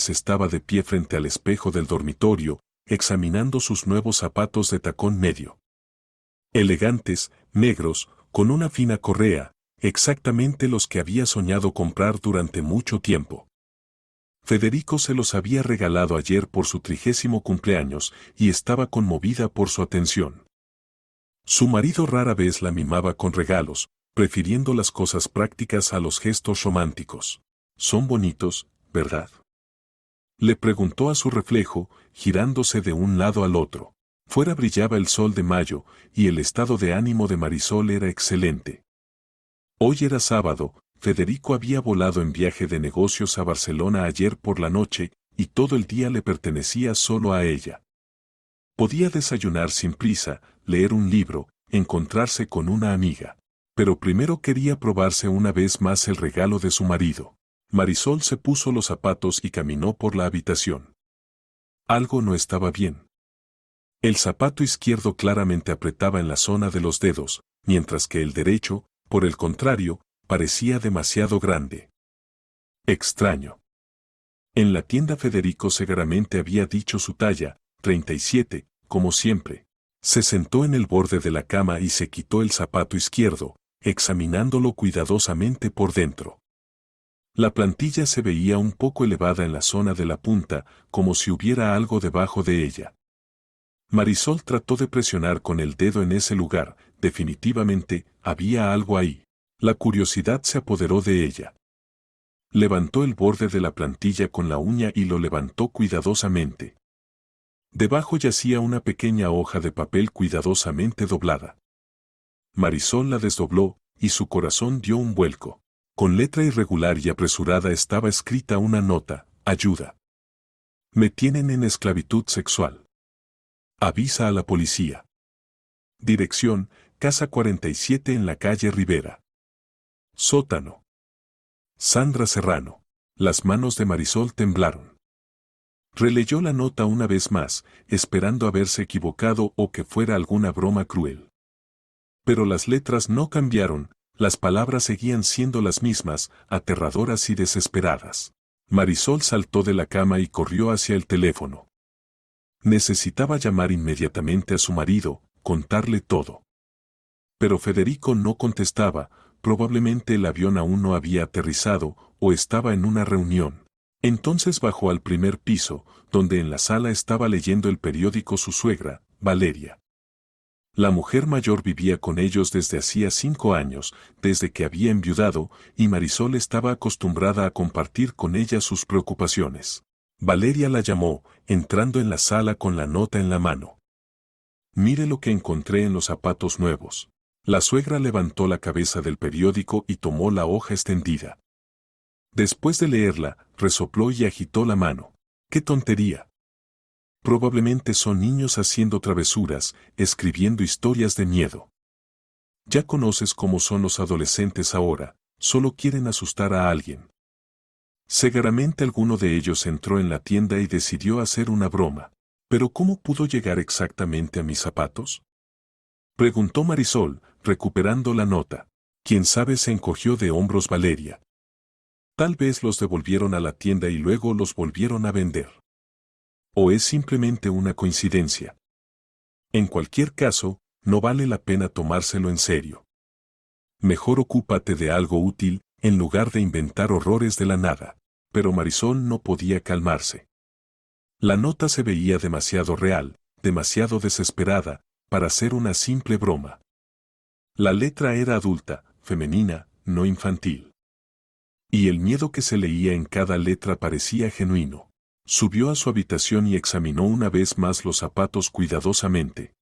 estaba de pie frente al espejo del dormitorio, examinando sus nuevos zapatos de tacón medio. Elegantes, negros, con una fina correa, exactamente los que había soñado comprar durante mucho tiempo. Federico se los había regalado ayer por su 30º cumpleaños y estaba conmovida por su atención. Su marido rara vez la mimaba con regalos, prefiriendo las cosas prácticas a los gestos románticos. «Son bonitos, ¿verdad?», le preguntó a su reflejo, girándose de un lado al otro. Fuera brillaba el sol de mayo, y el estado de ánimo de Marisol era excelente. Hoy era sábado, Federico había volado en viaje de negocios a Barcelona ayer por la noche, y todo el día le pertenecía solo a ella. Podía desayunar sin prisa, leer un libro, encontrarse con una amiga. Pero primero quería probarse una vez más el regalo de su marido. Marisol se puso los zapatos y caminó por la habitación. Algo no estaba bien. El zapato izquierdo claramente apretaba en la zona de los dedos, mientras que el derecho, por el contrario, parecía demasiado grande. Extraño. En la tienda Federico seguramente había dicho su talla, 37, como siempre. Se sentó en el borde de la cama y se quitó el zapato izquierdo, examinándolo cuidadosamente por dentro. La plantilla se veía un poco elevada en la zona de la punta, como si hubiera algo debajo de ella. Marisol trató de presionar con el dedo en ese lugar, definitivamente, había algo ahí. La curiosidad se apoderó de ella. Levantó el borde de la plantilla con la uña y lo levantó cuidadosamente. Debajo yacía una pequeña hoja de papel cuidadosamente doblada. Marisol la desdobló, y su corazón dio un vuelco. Con letra irregular y apresurada estaba escrita una nota: ayuda. Me tienen en esclavitud sexual. Avisa a la policía. Dirección: Casa 47 en la calle Rivera. Sótano. Sandra Serrano. Las manos de Marisol temblaron. Releyó la nota una vez más, esperando haberse equivocado o que fuera alguna broma cruel. Pero las letras no cambiaron, las palabras seguían siendo las mismas, aterradoras y desesperadas. Marisol saltó de la cama y corrió hacia el teléfono. Necesitaba llamar inmediatamente a su marido, contarle todo. Pero Federico no contestaba, probablemente el avión aún no había aterrizado, o estaba en una reunión. Entonces bajó al primer piso, donde en la sala estaba leyendo el periódico su suegra, Valeria. La mujer mayor vivía con ellos desde hacía 5 años, desde que había enviudado, y Marisol estaba acostumbrada a compartir con ella sus preocupaciones. Valeria la llamó, entrando en la sala con la nota en la mano. Mire lo que encontré en los zapatos nuevos. La suegra levantó la cabeza del periódico y tomó la hoja extendida. Después de leerla, resopló y agitó la mano. ¡Qué tontería! Probablemente son niños haciendo travesuras, escribiendo historias de miedo. Ya conoces cómo son los adolescentes ahora, solo quieren asustar a alguien. Seguramente alguno de ellos entró en la tienda y decidió hacer una broma. ¿Pero cómo pudo llegar exactamente a mis zapatos?, preguntó Marisol, recuperando la nota. Quién sabe, se encogió de hombros Valeria. Tal vez los devolvieron a la tienda y luego los volvieron a vender. ¿O es simplemente una coincidencia? En cualquier caso, no vale la pena tomárselo en serio. Mejor ocúpate de algo útil, en lugar de inventar horrores de la nada. Pero Marisol no podía calmarse. La nota se veía demasiado real, demasiado desesperada, para ser una simple broma. La letra era adulta, femenina, no infantil. Y el miedo que se leía en cada letra parecía genuino. Subió a su habitación y examinó una vez más los zapatos cuidadosamente.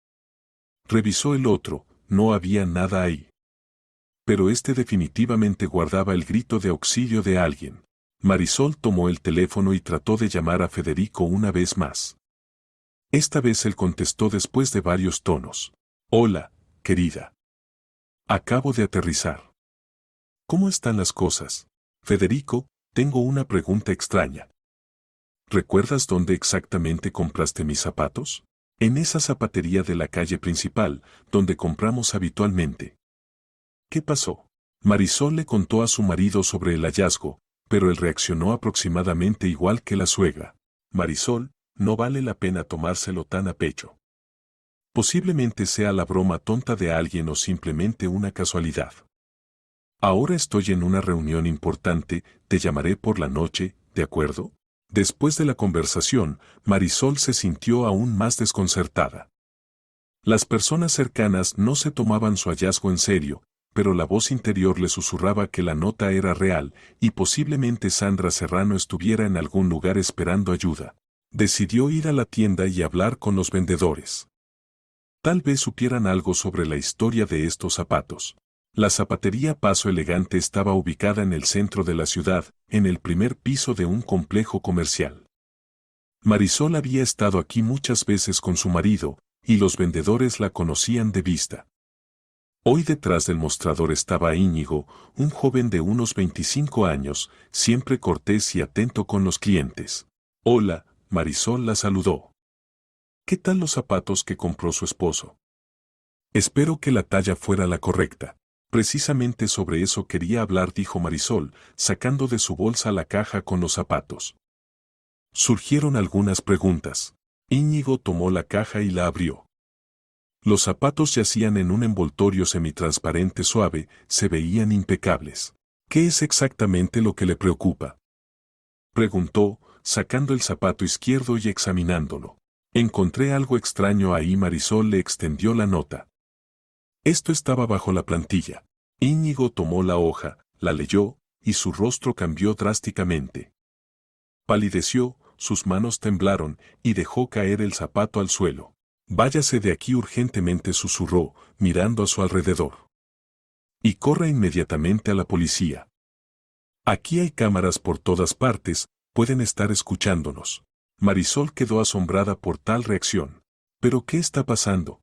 Revisó el otro, no había nada ahí. Pero este definitivamente guardaba el grito de auxilio de alguien. Marisol tomó el teléfono y trató de llamar a Federico una vez más. Esta vez él contestó después de varios tonos. Hola, querida. Acabo de aterrizar. ¿Cómo están las cosas? Federico, tengo una pregunta extraña. ¿Recuerdas dónde exactamente compraste mis zapatos? En esa zapatería de la calle principal, donde compramos habitualmente. ¿Qué pasó? Marisol le contó a su marido sobre el hallazgo, pero él reaccionó aproximadamente igual que la suegra. Marisol, no vale la pena tomárselo tan a pecho. Posiblemente sea la broma tonta de alguien o simplemente una casualidad. Ahora estoy en una reunión importante, te llamaré por la noche, ¿de acuerdo? Después de la conversación, Marisol se sintió aún más desconcertada. Las personas cercanas no se tomaban su hallazgo en serio, pero la voz interior le susurraba que la nota era real y posiblemente Sandra Serrano estuviera en algún lugar esperando ayuda. Decidió ir a la tienda y hablar con los vendedores. Tal vez supieran algo sobre la historia de estos zapatos. La zapatería Paso Elegante estaba ubicada en el centro de la ciudad, en el primer piso de un complejo comercial. Marisol había estado aquí muchas veces con su marido, y los vendedores la conocían de vista. Hoy detrás del mostrador estaba Íñigo, un joven de unos 25 años, siempre cortés y atento con los clientes. Hola, Marisol la saludó. ¿Qué tal los zapatos que compró su esposo? Espero que la talla fuera la correcta. Precisamente sobre eso quería hablar, dijo Marisol, sacando de su bolsa la caja con los zapatos. Surgieron algunas preguntas. Íñigo tomó la caja y la abrió. Los zapatos yacían en un envoltorio semitransparente suave, se veían impecables. ¿Qué es exactamente lo que le preocupa?, preguntó, sacando el zapato izquierdo y examinándolo. Encontré algo extraño ahí. Marisol le extendió la nota. Esto estaba bajo la plantilla. Íñigo tomó la hoja, la leyó, y su rostro cambió drásticamente. Palideció, sus manos temblaron, y dejó caer el zapato al suelo. Váyase de aquí urgentemente, susurró, mirando a su alrededor. Y corra inmediatamente a la policía. Aquí hay cámaras por todas partes, pueden estar escuchándonos. Marisol quedó asombrada por tal reacción. ¿Pero qué está pasando?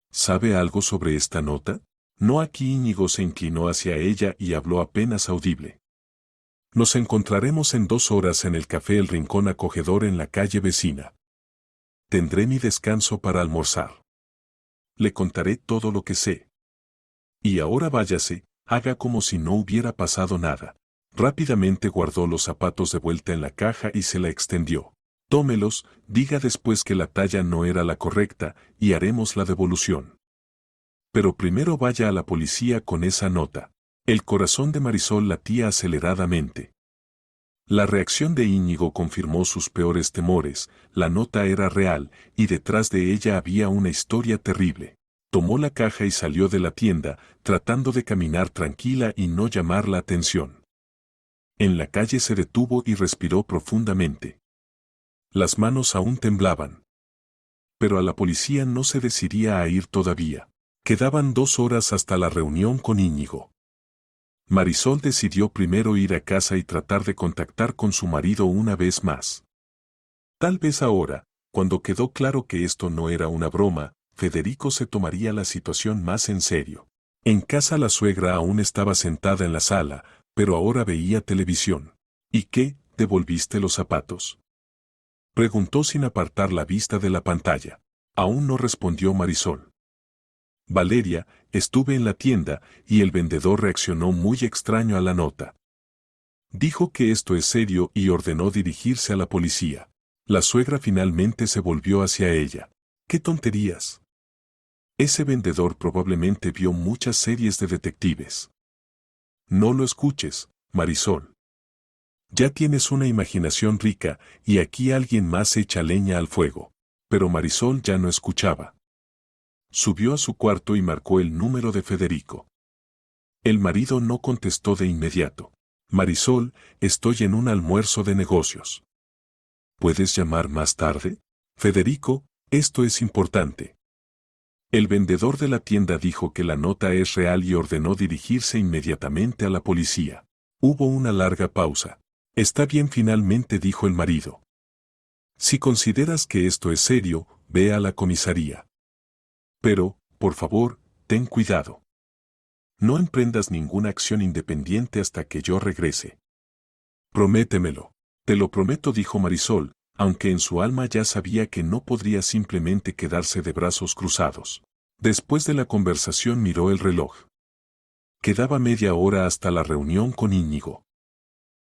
¿Sabe algo sobre esta nota? No. Aquí Íñigo se inclinó hacia ella y habló apenas audible. Nos encontraremos en 2 horas en el café El Rincón Acogedor en la calle vecina. Tendré mi descanso para almorzar. Le contaré todo lo que sé. Y ahora váyase, haga como si no hubiera pasado nada. Rápidamente guardó los zapatos de vuelta en la caja y se la extendió. Tómelos, diga después que la talla no era la correcta, y haremos la devolución. Pero primero vaya a la policía con esa nota. El corazón de Marisol latía aceleradamente. La reacción de Íñigo confirmó sus peores temores, la nota era real, y detrás de ella había una historia terrible. Tomó la caja y salió de la tienda, tratando de caminar tranquila y no llamar la atención. En la calle se detuvo y respiró profundamente. Las manos aún temblaban. Pero a la policía no se decidía a ir todavía. Quedaban 2 horas hasta la reunión con Íñigo. Marisol decidió primero ir a casa y tratar de contactar con su marido una vez más. Tal vez ahora, cuando quedó claro que esto no era una broma, Federico se tomaría la situación más en serio. En casa la suegra aún estaba sentada en la sala, pero ahora veía televisión. ¿Y qué? ¿Devolviste los zapatos?, preguntó sin apartar la vista de la pantalla. Aún no, respondió Marisol. Valeria, estuve en la tienda, y el vendedor reaccionó muy extraño a la nota. Dijo que esto es serio y ordenó dirigirse a la policía. La suegra finalmente se volvió hacia ella. ¡Qué tonterías! Ese vendedor probablemente vio muchas series de detectives. No lo escuches, Marisol. Ya tienes una imaginación rica, y aquí alguien más echa leña al fuego. Pero Marisol ya no escuchaba. Subió a su cuarto y marcó el número de Federico. El marido no contestó de inmediato. Marisol, estoy en un almuerzo de negocios. ¿Puedes llamar más tarde? Federico, esto es importante. El vendedor de la tienda dijo que la nota es real y ordenó dirigirse inmediatamente a la policía. Hubo una larga pausa. Está bien, finalmente dijo el marido. Si consideras que esto es serio, ve a la comisaría. Pero, por favor, ten cuidado. No emprendas ninguna acción independiente hasta que yo regrese. Prométemelo. Te lo prometo, dijo Marisol, aunque en su alma ya sabía que no podría simplemente quedarse de brazos cruzados. Después de la conversación miró el reloj. Quedaba media hora hasta la reunión con Íñigo.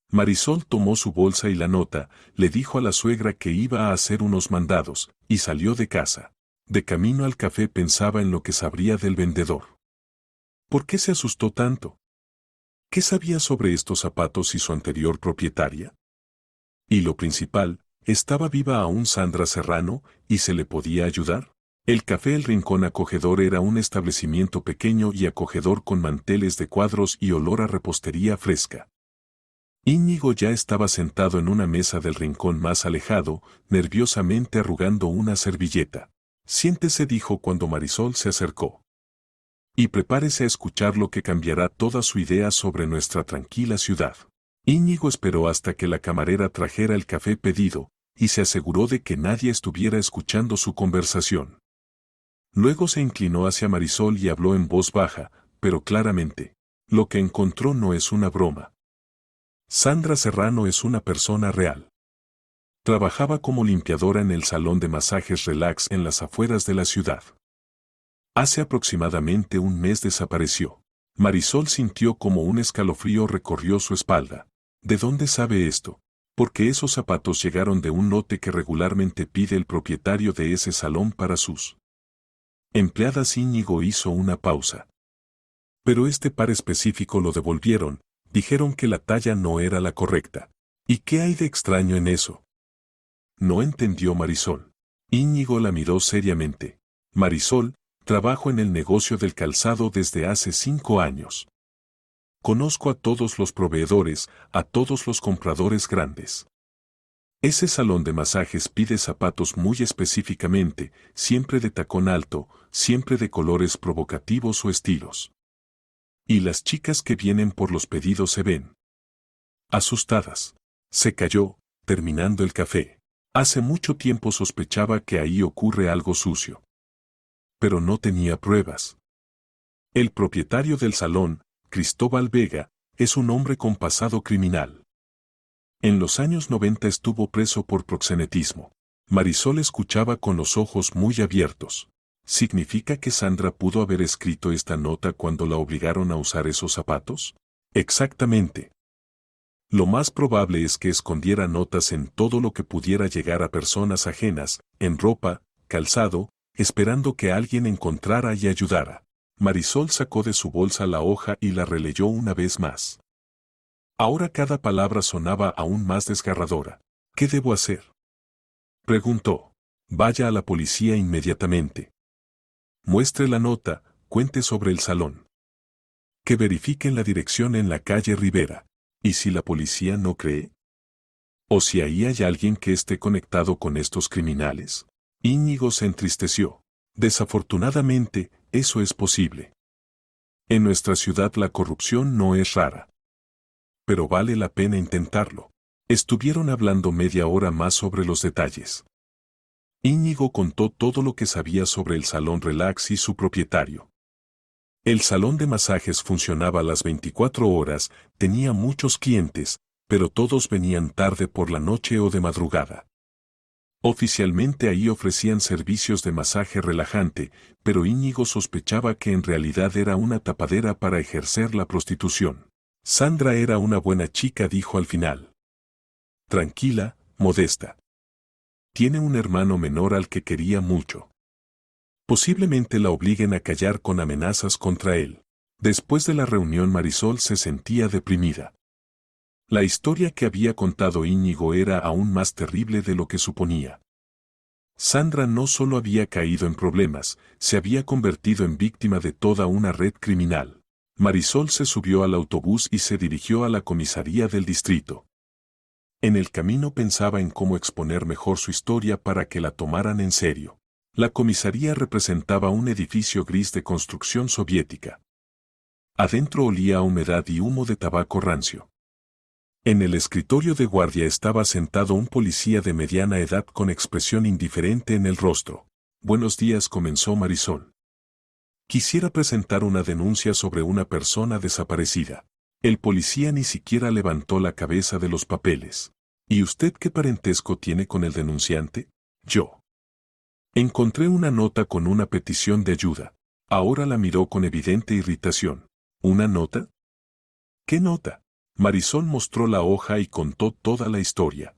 Marisol tomó su bolsa y la nota, le dijo a la suegra que iba a hacer unos mandados, y salió de casa. De camino al café pensaba en lo que sabría del vendedor. ¿Por qué se asustó tanto? ¿Qué sabía sobre estos zapatos y su anterior propietaria? Y lo principal, ¿estaba viva aún Sandra Serrano y se le podía ayudar? El Café El Rincón Acogedor era un establecimiento pequeño y acogedor con manteles de cuadros y olor a repostería fresca. Íñigo ya estaba sentado en una mesa del rincón más alejado, nerviosamente arrugando una servilleta. Siéntese, dijo cuando Marisol se acercó. Y prepárese a escuchar lo que cambiará toda su idea sobre nuestra tranquila ciudad. Íñigo esperó hasta que la camarera trajera el café pedido, y se aseguró de que nadie estuviera escuchando su conversación. Luego se inclinó hacia Marisol y habló en voz baja, pero claramente. Lo que encontró no es una broma. Sandra Serrano es una persona real. Trabajaba como limpiadora en el salón de masajes Relax en las afueras de la ciudad. Hace aproximadamente un mes desapareció. Marisol sintió como un escalofrío recorrió su espalda. ¿De dónde sabe esto? Porque esos zapatos llegaron de un lote que regularmente pide el propietario de ese salón para sus empleadas. Íñigo hizo una pausa. Pero este par específico lo devolvieron, dijeron que la talla no era la correcta. ¿Y qué hay de extraño en eso? No entendió Marisol. Íñigo la miró seriamente. Marisol, trabajo en el negocio del calzado desde hace 5 años. Conozco a todos los proveedores, a todos los compradores grandes. Ese salón de masajes pide zapatos muy específicamente, siempre de tacón alto, siempre de colores provocativos o estilos. Y las chicas que vienen por los pedidos se ven asustadas. Se calló, terminando el café. Hace mucho tiempo sospechaba que ahí ocurre algo sucio. Pero no tenía pruebas. El propietario del salón, Cristóbal Vega, es un hombre con pasado criminal. En los años 90 estuvo preso por proxenetismo. Marisol escuchaba con los ojos muy abiertos. ¿Significa que Sandra pudo haber escrito esta nota cuando la obligaron a usar esos zapatos? Exactamente. Lo más probable es que escondiera notas en todo lo que pudiera llegar a personas ajenas, en ropa, calzado, esperando que alguien encontrara y ayudara. Marisol sacó de su bolsa la hoja y la releyó una vez más. Ahora cada palabra sonaba aún más desgarradora. ¿Qué debo hacer? Preguntó. Vaya a la policía inmediatamente. Muestre la nota, cuente sobre el salón. Que verifiquen la dirección en la calle Rivera. ¿Y si la policía no cree? ¿O si ahí hay alguien que esté conectado con estos criminales? Íñigo se entristeció. Desafortunadamente, eso es posible. En nuestra ciudad la corrupción no es rara. Pero vale la pena intentarlo. Estuvieron hablando media hora más sobre los detalles. Íñigo contó todo lo que sabía sobre el salón Relax y su propietario. El salón de masajes funcionaba a las 24 horas, tenía muchos clientes, pero todos venían tarde por la noche o de madrugada. Oficialmente ahí ofrecían servicios de masaje relajante, pero Íñigo sospechaba que en realidad era una tapadera para ejercer la prostitución. Sandra era una buena chica, dijo al final. Tranquila, modesta. Tiene un hermano menor al que quería mucho. Posiblemente la obliguen a callar con amenazas contra él. Después de la reunión Marisol se sentía deprimida. La historia que había contado Íñigo era aún más terrible de lo que suponía. Sandra no solo había caído en problemas, se había convertido en víctima de toda una red criminal. Marisol se subió al autobús y se dirigió a la comisaría del distrito. En el camino pensaba en cómo exponer mejor su historia para que la tomaran en serio. La comisaría representaba un edificio gris de construcción soviética. Adentro olía a humedad y humo de tabaco rancio. En el escritorio de guardia estaba sentado un policía de mediana edad con expresión indiferente en el rostro. Buenos días, comenzó Marisol. Quisiera presentar una denuncia sobre una persona desaparecida. El policía ni siquiera levantó la cabeza de los papeles. ¿Y usted qué parentesco tiene con el denunciante? Yo. Encontré una nota con una petición de ayuda. Ahora la miró con evidente irritación. ¿Una nota? ¿Qué nota? Marisol mostró la hoja y contó toda la historia.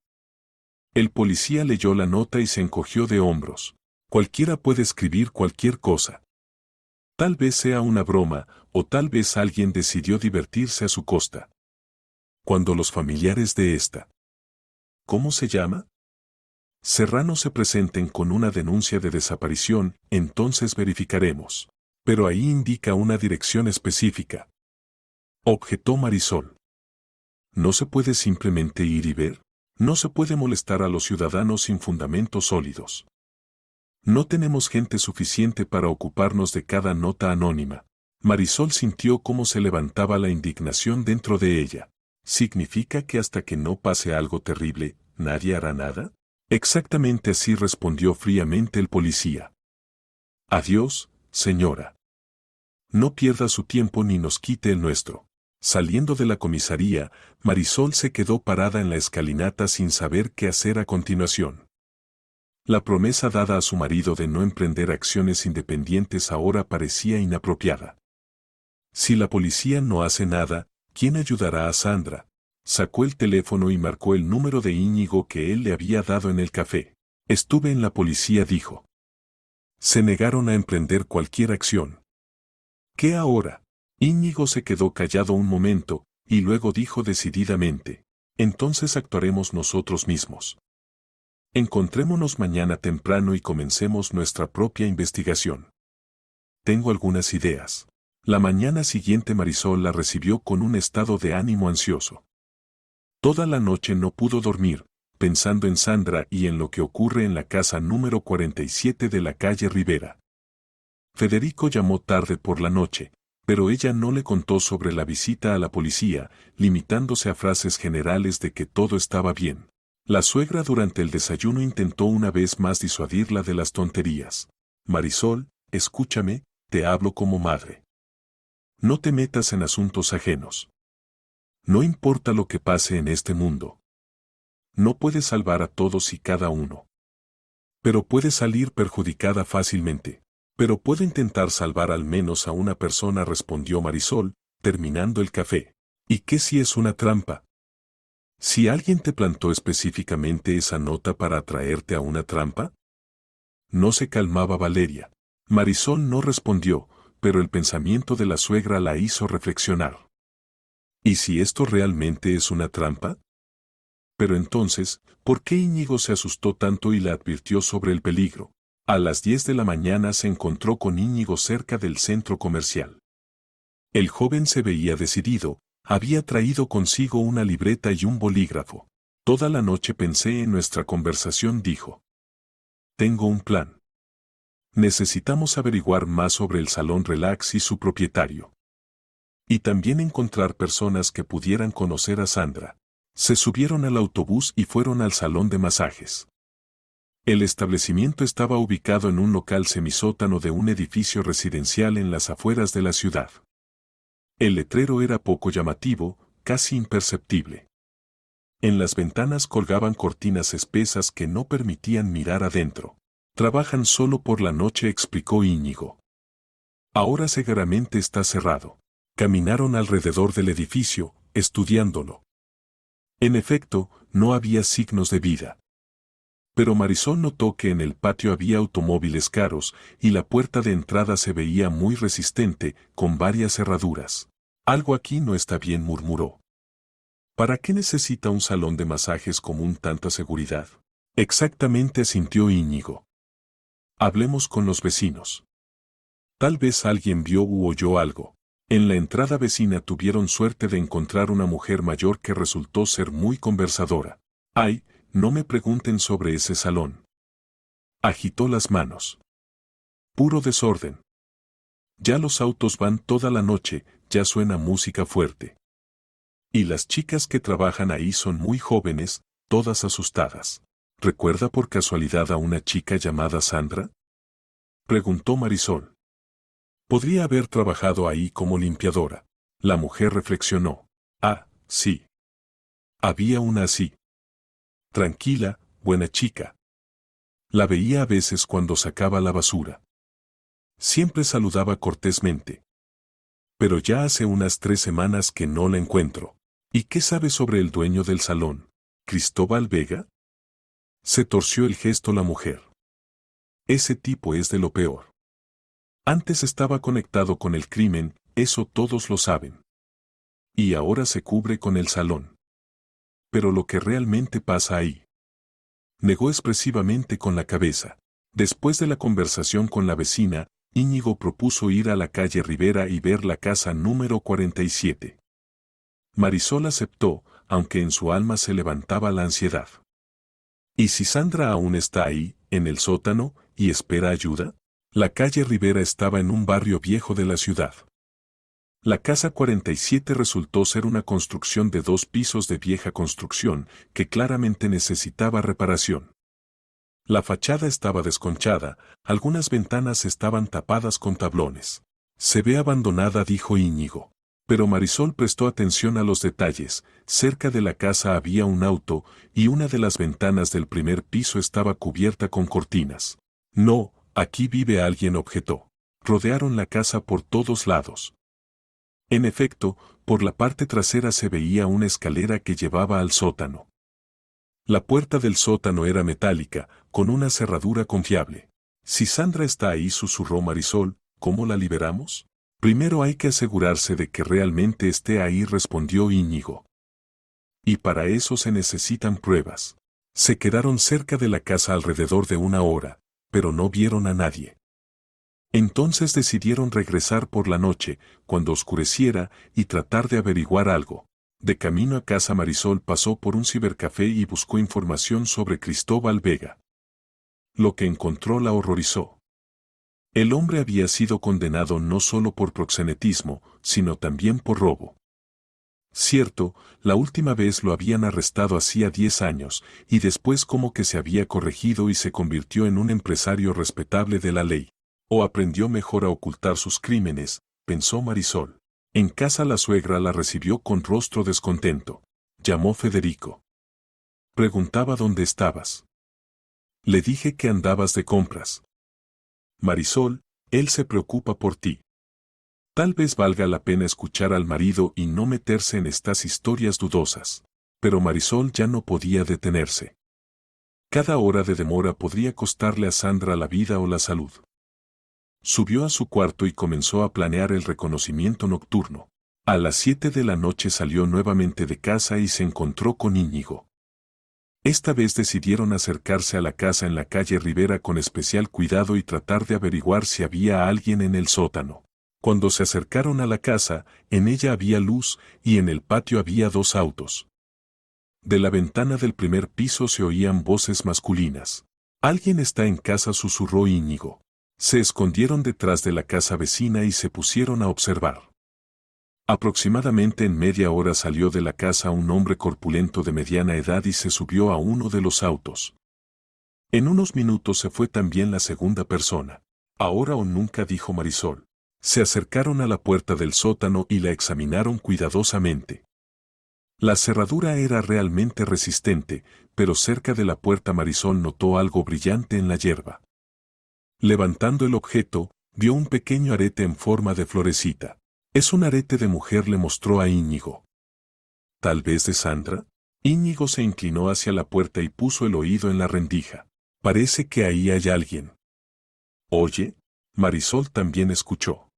El policía leyó la nota y se encogió de hombros. Cualquiera puede escribir cualquier cosa. Tal vez sea una broma, o tal vez alguien decidió divertirse a su costa. Cuando los familiares de esta, ¿cómo se llama?, Serrano se presenten con una denuncia de desaparición, entonces verificaremos. Pero ahí indica una dirección específica. Objetó Marisol. ¿No se puede simplemente ir y ver? No se puede molestar a los ciudadanos sin fundamentos sólidos. No tenemos gente suficiente para ocuparnos de cada nota anónima. Marisol sintió cómo se levantaba la indignación dentro de ella. ¿Significa que hasta que no pase algo terrible, nadie hará nada? Exactamente así respondió fríamente el policía. Adiós, señora. No pierda su tiempo ni nos quite el nuestro. Saliendo de la comisaría, Marisol se quedó parada en la escalinata sin saber qué hacer a continuación. La promesa dada a su marido de no emprender acciones independientes ahora parecía inapropiada. Si la policía no hace nada, ¿quién ayudará a Sandra? Sacó el teléfono y marcó el número de Íñigo que él le había dado en el café. Estuve en la policía, dijo. Se negaron a emprender cualquier acción. ¿Qué ahora? Íñigo se quedó callado un momento, y luego dijo decididamente. Entonces actuaremos nosotros mismos. Encontrémonos mañana temprano y comencemos nuestra propia investigación. Tengo algunas ideas. La mañana siguiente Marisol la recibió con un estado de ánimo ansioso. Toda la noche no pudo dormir, pensando en Sandra y en lo que ocurre en la casa número 47 de la calle Rivera. Federico llamó tarde por la noche, pero ella no le contó sobre la visita a la policía, limitándose a frases generales de que todo estaba bien. La suegra durante el desayuno intentó una vez más disuadirla de las tonterías. Marisol, escúchame, te hablo como madre. No te metas en asuntos ajenos. No importa lo que pase en este mundo. No puedes salvar a todos y cada uno. Pero puedes salir perjudicada fácilmente. Pero puedo intentar salvar al menos a una persona, respondió Marisol, terminando el café. ¿Y qué si es una trampa? ¿Si alguien te plantó específicamente esa nota para atraerte a una trampa? No se calmaba Valeria. Marisol no respondió, pero el pensamiento de la suegra la hizo reflexionar. ¿Y si esto realmente es una trampa? Pero entonces, ¿por qué Íñigo se asustó tanto y le advirtió sobre el peligro? A las 10 de la mañana se encontró con Íñigo cerca del centro comercial. El joven se veía decidido, había traído consigo una libreta y un bolígrafo. Toda la noche pensé en nuestra conversación, dijo. Tengo un plan. Necesitamos averiguar más sobre el salón Relax y su propietario. Y también encontrar personas que pudieran conocer a Sandra. Se subieron al autobús y fueron al salón de masajes. El establecimiento estaba ubicado en un local semisótano de un edificio residencial en las afueras de la ciudad. El letrero era poco llamativo, casi imperceptible. En las ventanas colgaban cortinas espesas que no permitían mirar adentro. Trabajan solo por la noche, explicó Íñigo. Ahora seguramente está cerrado. Caminaron alrededor del edificio, estudiándolo. En efecto, no había signos de vida. Pero Marisol notó que en el patio había automóviles caros y la puerta de entrada se veía muy resistente, con varias cerraduras. Algo aquí no está bien, murmuró. ¿Para qué necesita un salón de masajes común tanta seguridad? Exactamente, asintió Íñigo. Hablemos con los vecinos. Tal vez alguien vio u oyó algo. En la entrada vecina tuvieron suerte de encontrar una mujer mayor que resultó ser muy conversadora. Ay, no me pregunten sobre ese salón. Agitó las manos. Puro desorden. Ya los autos van toda la noche, ya suena música fuerte. Y las chicas que trabajan ahí son muy jóvenes, todas asustadas. ¿Recuerda por casualidad a una chica llamada Sandra?, preguntó Marisol. Podría haber trabajado ahí como limpiadora. La mujer reflexionó. Ah, sí. Había una así. Tranquila, buena chica. La veía a veces cuando sacaba la basura. Siempre saludaba cortésmente. Pero ya hace unas 3 semanas que no la encuentro. ¿Y qué sabe sobre el dueño del salón, Cristóbal Vega? Se torció el gesto la mujer. Ese tipo es de lo peor. Antes estaba conectado con el crimen, eso todos lo saben. Y ahora se cubre con el salón. Pero lo que realmente pasa ahí. Negó expresivamente con la cabeza. Después de la conversación con la vecina, Íñigo propuso ir a la calle Rivera y ver la casa número 47. Marisol aceptó, aunque en su alma se levantaba la ansiedad. ¿Y si Sandra aún está ahí, en el sótano, y espera ayuda? La calle Rivera estaba en un barrio viejo de la ciudad. La casa 47 resultó ser una construcción de 2 pisos de vieja construcción, que claramente necesitaba reparación. La fachada estaba desconchada, algunas ventanas estaban tapadas con tablones. Se ve abandonada, dijo Íñigo. Pero Marisol prestó atención a los detalles. Cerca de la casa había un auto, y una de las ventanas del primer piso estaba cubierta con cortinas. No, aquí vive alguien, objetó. Rodearon la casa por todos lados. En efecto, por la parte trasera se veía una escalera que llevaba al sótano. La puerta del sótano era metálica, con una cerradura confiable. Si Sandra está ahí, susurró Marisol, ¿cómo la liberamos? Primero hay que asegurarse de que realmente esté ahí, respondió Íñigo. Y para eso se necesitan pruebas. Se quedaron cerca de la casa alrededor de 1 hora, pero no vieron a nadie. Entonces decidieron regresar por la noche, cuando oscureciera, y tratar de averiguar algo. De camino a casa, Marisol pasó por un cibercafé y buscó información sobre Cristóbal Vega. Lo que encontró la horrorizó. El hombre había sido condenado no solo por proxenetismo, sino también por robo. Cierto, la última vez lo habían arrestado hacía 10 años, y después como que se había corregido y se convirtió en un empresario respetable de la ley. O aprendió mejor a ocultar sus crímenes, pensó Marisol. En casa la suegra la recibió con rostro descontento. Llamó Federico. Preguntaba dónde estabas. Le dije que andabas de compras. Marisol, él se preocupa por ti. Tal vez valga la pena escuchar al marido y no meterse en estas historias dudosas. Pero Marisol ya no podía detenerse. Cada hora de demora podría costarle a Sandra la vida o la salud. Subió a su cuarto y comenzó a planear el reconocimiento nocturno. A las 7 de la noche salió nuevamente de casa y se encontró con Íñigo. Esta vez decidieron acercarse a la casa en la calle Rivera con especial cuidado y tratar de averiguar si había alguien en el sótano. Cuando se acercaron a la casa, en ella había luz y en el patio había 2 autos. De la ventana del primer piso se oían voces masculinas. «Alguien está en casa», susurró Íñigo. Se escondieron detrás de la casa vecina y se pusieron a observar. Aproximadamente en media hora salió de la casa un hombre corpulento de mediana edad y se subió a uno de los autos. En unos minutos se fue también la segunda persona. Ahora o nunca, dijo Marisol. Se acercaron a la puerta del sótano y la examinaron cuidadosamente. La cerradura era realmente resistente, pero cerca de la puerta Marisol notó algo brillante en la hierba. Levantando el objeto, vio un pequeño arete en forma de florecita. «Es un arete de mujer», le mostró a Íñigo. «¿Tal vez de Sandra?» Íñigo se inclinó hacia la puerta y puso el oído en la rendija. «Parece que ahí hay alguien». «Oye», Marisol también escuchó.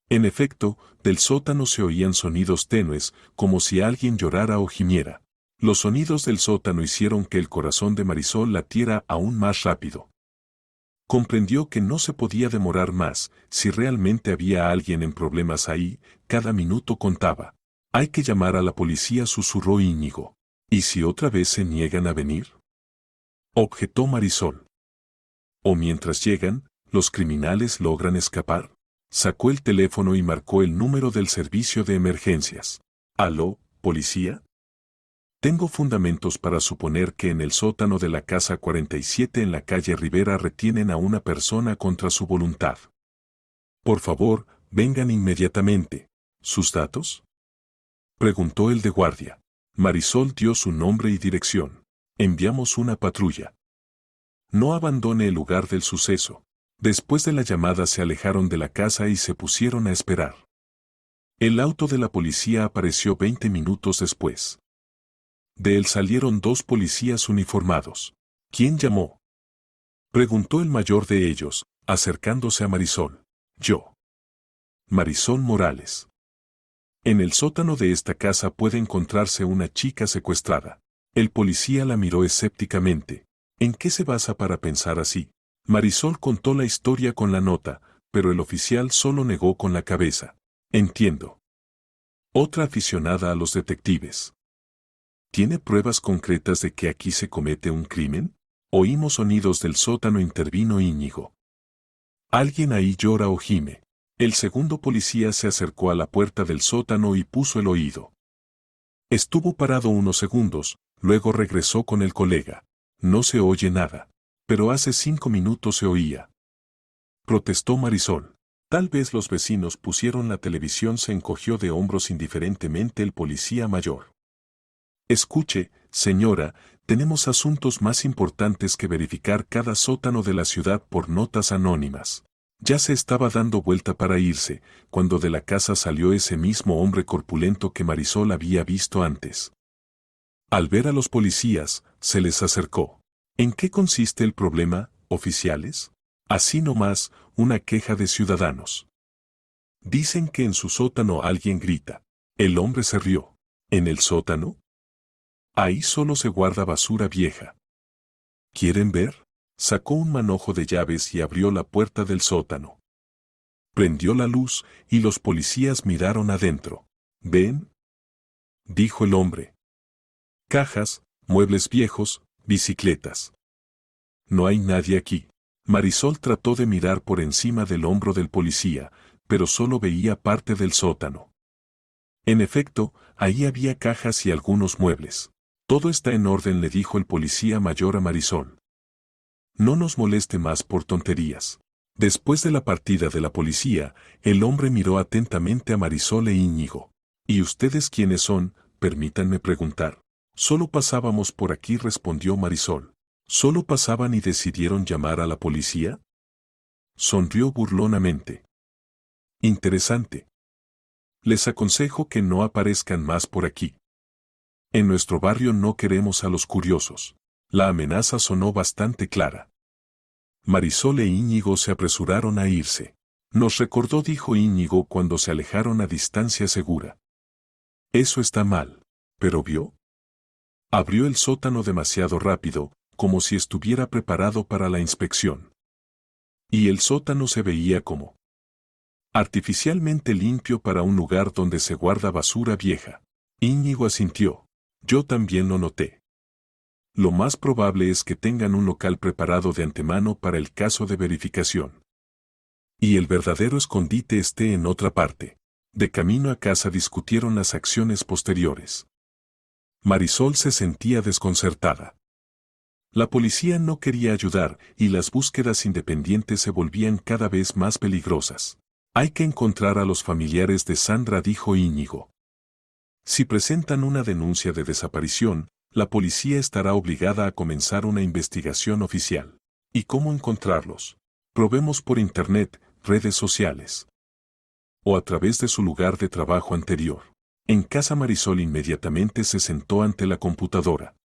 En efecto, del sótano se oían sonidos tenues, como si alguien llorara o gimiera. Los sonidos del sótano hicieron que el corazón de Marisol latiera aún más rápido. Comprendió que no se podía demorar más. Si realmente había alguien en problemas ahí, cada minuto contaba. «Hay que llamar a la policía», susurró Íñigo. «¿Y si otra vez se niegan a venir?», objetó Marisol. «O mientras llegan, los criminales logran escapar». Sacó el teléfono y marcó el número del servicio de emergencias. «¿Aló, policía?» «Tengo fundamentos para suponer que en el sótano de la casa 47 en la calle Rivera retienen a una persona contra su voluntad. Por favor, vengan inmediatamente». «¿Sus datos?», preguntó el de guardia. Marisol dio su nombre y dirección. «Enviamos una patrulla». «No abandone el lugar del suceso». Después de la llamada se alejaron de la casa y se pusieron a esperar. El auto de la policía apareció 20 minutos después. De él salieron 2 policías uniformados. ¿Quién llamó?, preguntó el mayor de ellos, acercándose a Marisol. Yo. Marisol Morales. En el sótano de esta casa puede encontrarse una chica secuestrada. El policía la miró escépticamente. ¿En qué se basa para pensar así? Marisol contó la historia con la nota, pero el oficial solo negó con la cabeza. Entiendo. Otra aficionada a los detectives. ¿Tiene pruebas concretas de que aquí se comete un crimen? Oímos sonidos del sótano, intervino Íñigo. Alguien ahí llora o gime. El segundo policía se acercó a la puerta del sótano y puso el oído. Estuvo parado unos segundos, luego regresó con el colega. No se oye nada. Pero hace 5 minutos se oía. Protestó Marisol. Tal vez los vecinos pusieron la televisión, se encogió de hombros indiferentemente el policía mayor. Escuche, señora, tenemos asuntos más importantes que verificar cada sótano de la ciudad por notas anónimas. Ya se estaba dando vuelta para irse, cuando de la casa salió ese mismo hombre corpulento que Marisol había visto antes. Al ver a los policías, se les acercó. ¿En qué consiste el problema, oficiales? Así nomás, una queja de ciudadanos. Dicen que en su sótano alguien grita. El hombre se rió. ¿En el sótano? Ahí solo se guarda basura vieja. ¿Quieren ver? Sacó un manojo de llaves y abrió la puerta del sótano. Prendió la luz y los policías miraron adentro. ¿Ven?, dijo el hombre. Cajas, muebles viejos, bicicletas. No hay nadie aquí. Marisol trató de mirar por encima del hombro del policía, pero solo veía parte del sótano. En efecto, ahí había cajas y algunos muebles. Todo está en orden, le dijo el policía mayor a Marisol. No nos moleste más por tonterías. Después de la partida de la policía, el hombre miró atentamente a Marisol e Íñigo. ¿Y ustedes quiénes son? Permítanme preguntar. Solo pasábamos por aquí, respondió Marisol. ¿Solo pasaban y decidieron llamar a la policía? Sonrió burlonamente. Interesante. Les aconsejo que no aparezcan más por aquí. En nuestro barrio no queremos a los curiosos. La amenaza sonó bastante clara. Marisol e Íñigo se apresuraron a irse. Nos recordó, dijo Íñigo cuando se alejaron a distancia segura. Eso está mal. ¿Pero vio? Abrió el sótano demasiado rápido, como si estuviera preparado para la inspección. Y el sótano se veía como artificialmente limpio para un lugar donde se guarda basura vieja. Íñigo asintió. Yo también lo noté. Lo más probable es que tengan un local preparado de antemano para el caso de verificación. Y el verdadero escondite esté en otra parte. De camino a casa discutieron las acciones posteriores. Marisol se sentía desconcertada. La policía no quería ayudar y las búsquedas independientes se volvían cada vez más peligrosas. Hay que encontrar a los familiares de Sandra, dijo Íñigo. Si presentan una denuncia de desaparición, la policía estará obligada a comenzar una investigación oficial. ¿Y cómo encontrarlos? Probemos por internet, redes sociales. O a través de su lugar de trabajo anterior. En casa, Marisol inmediatamente se sentó ante la computadora.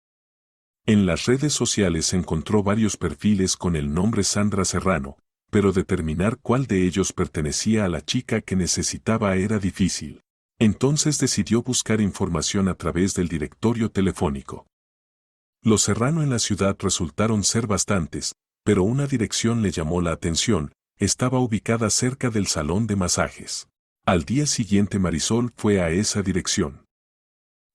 En las redes sociales encontró varios perfiles con el nombre Sandra Serrano, pero determinar cuál de ellos pertenecía a la chica que necesitaba era difícil. Entonces decidió buscar información a través del directorio telefónico. Los Serrano en la ciudad resultaron ser bastantes, pero una dirección le llamó la atención, estaba ubicada cerca del salón de masajes. Al día siguiente Marisol fue a esa dirección.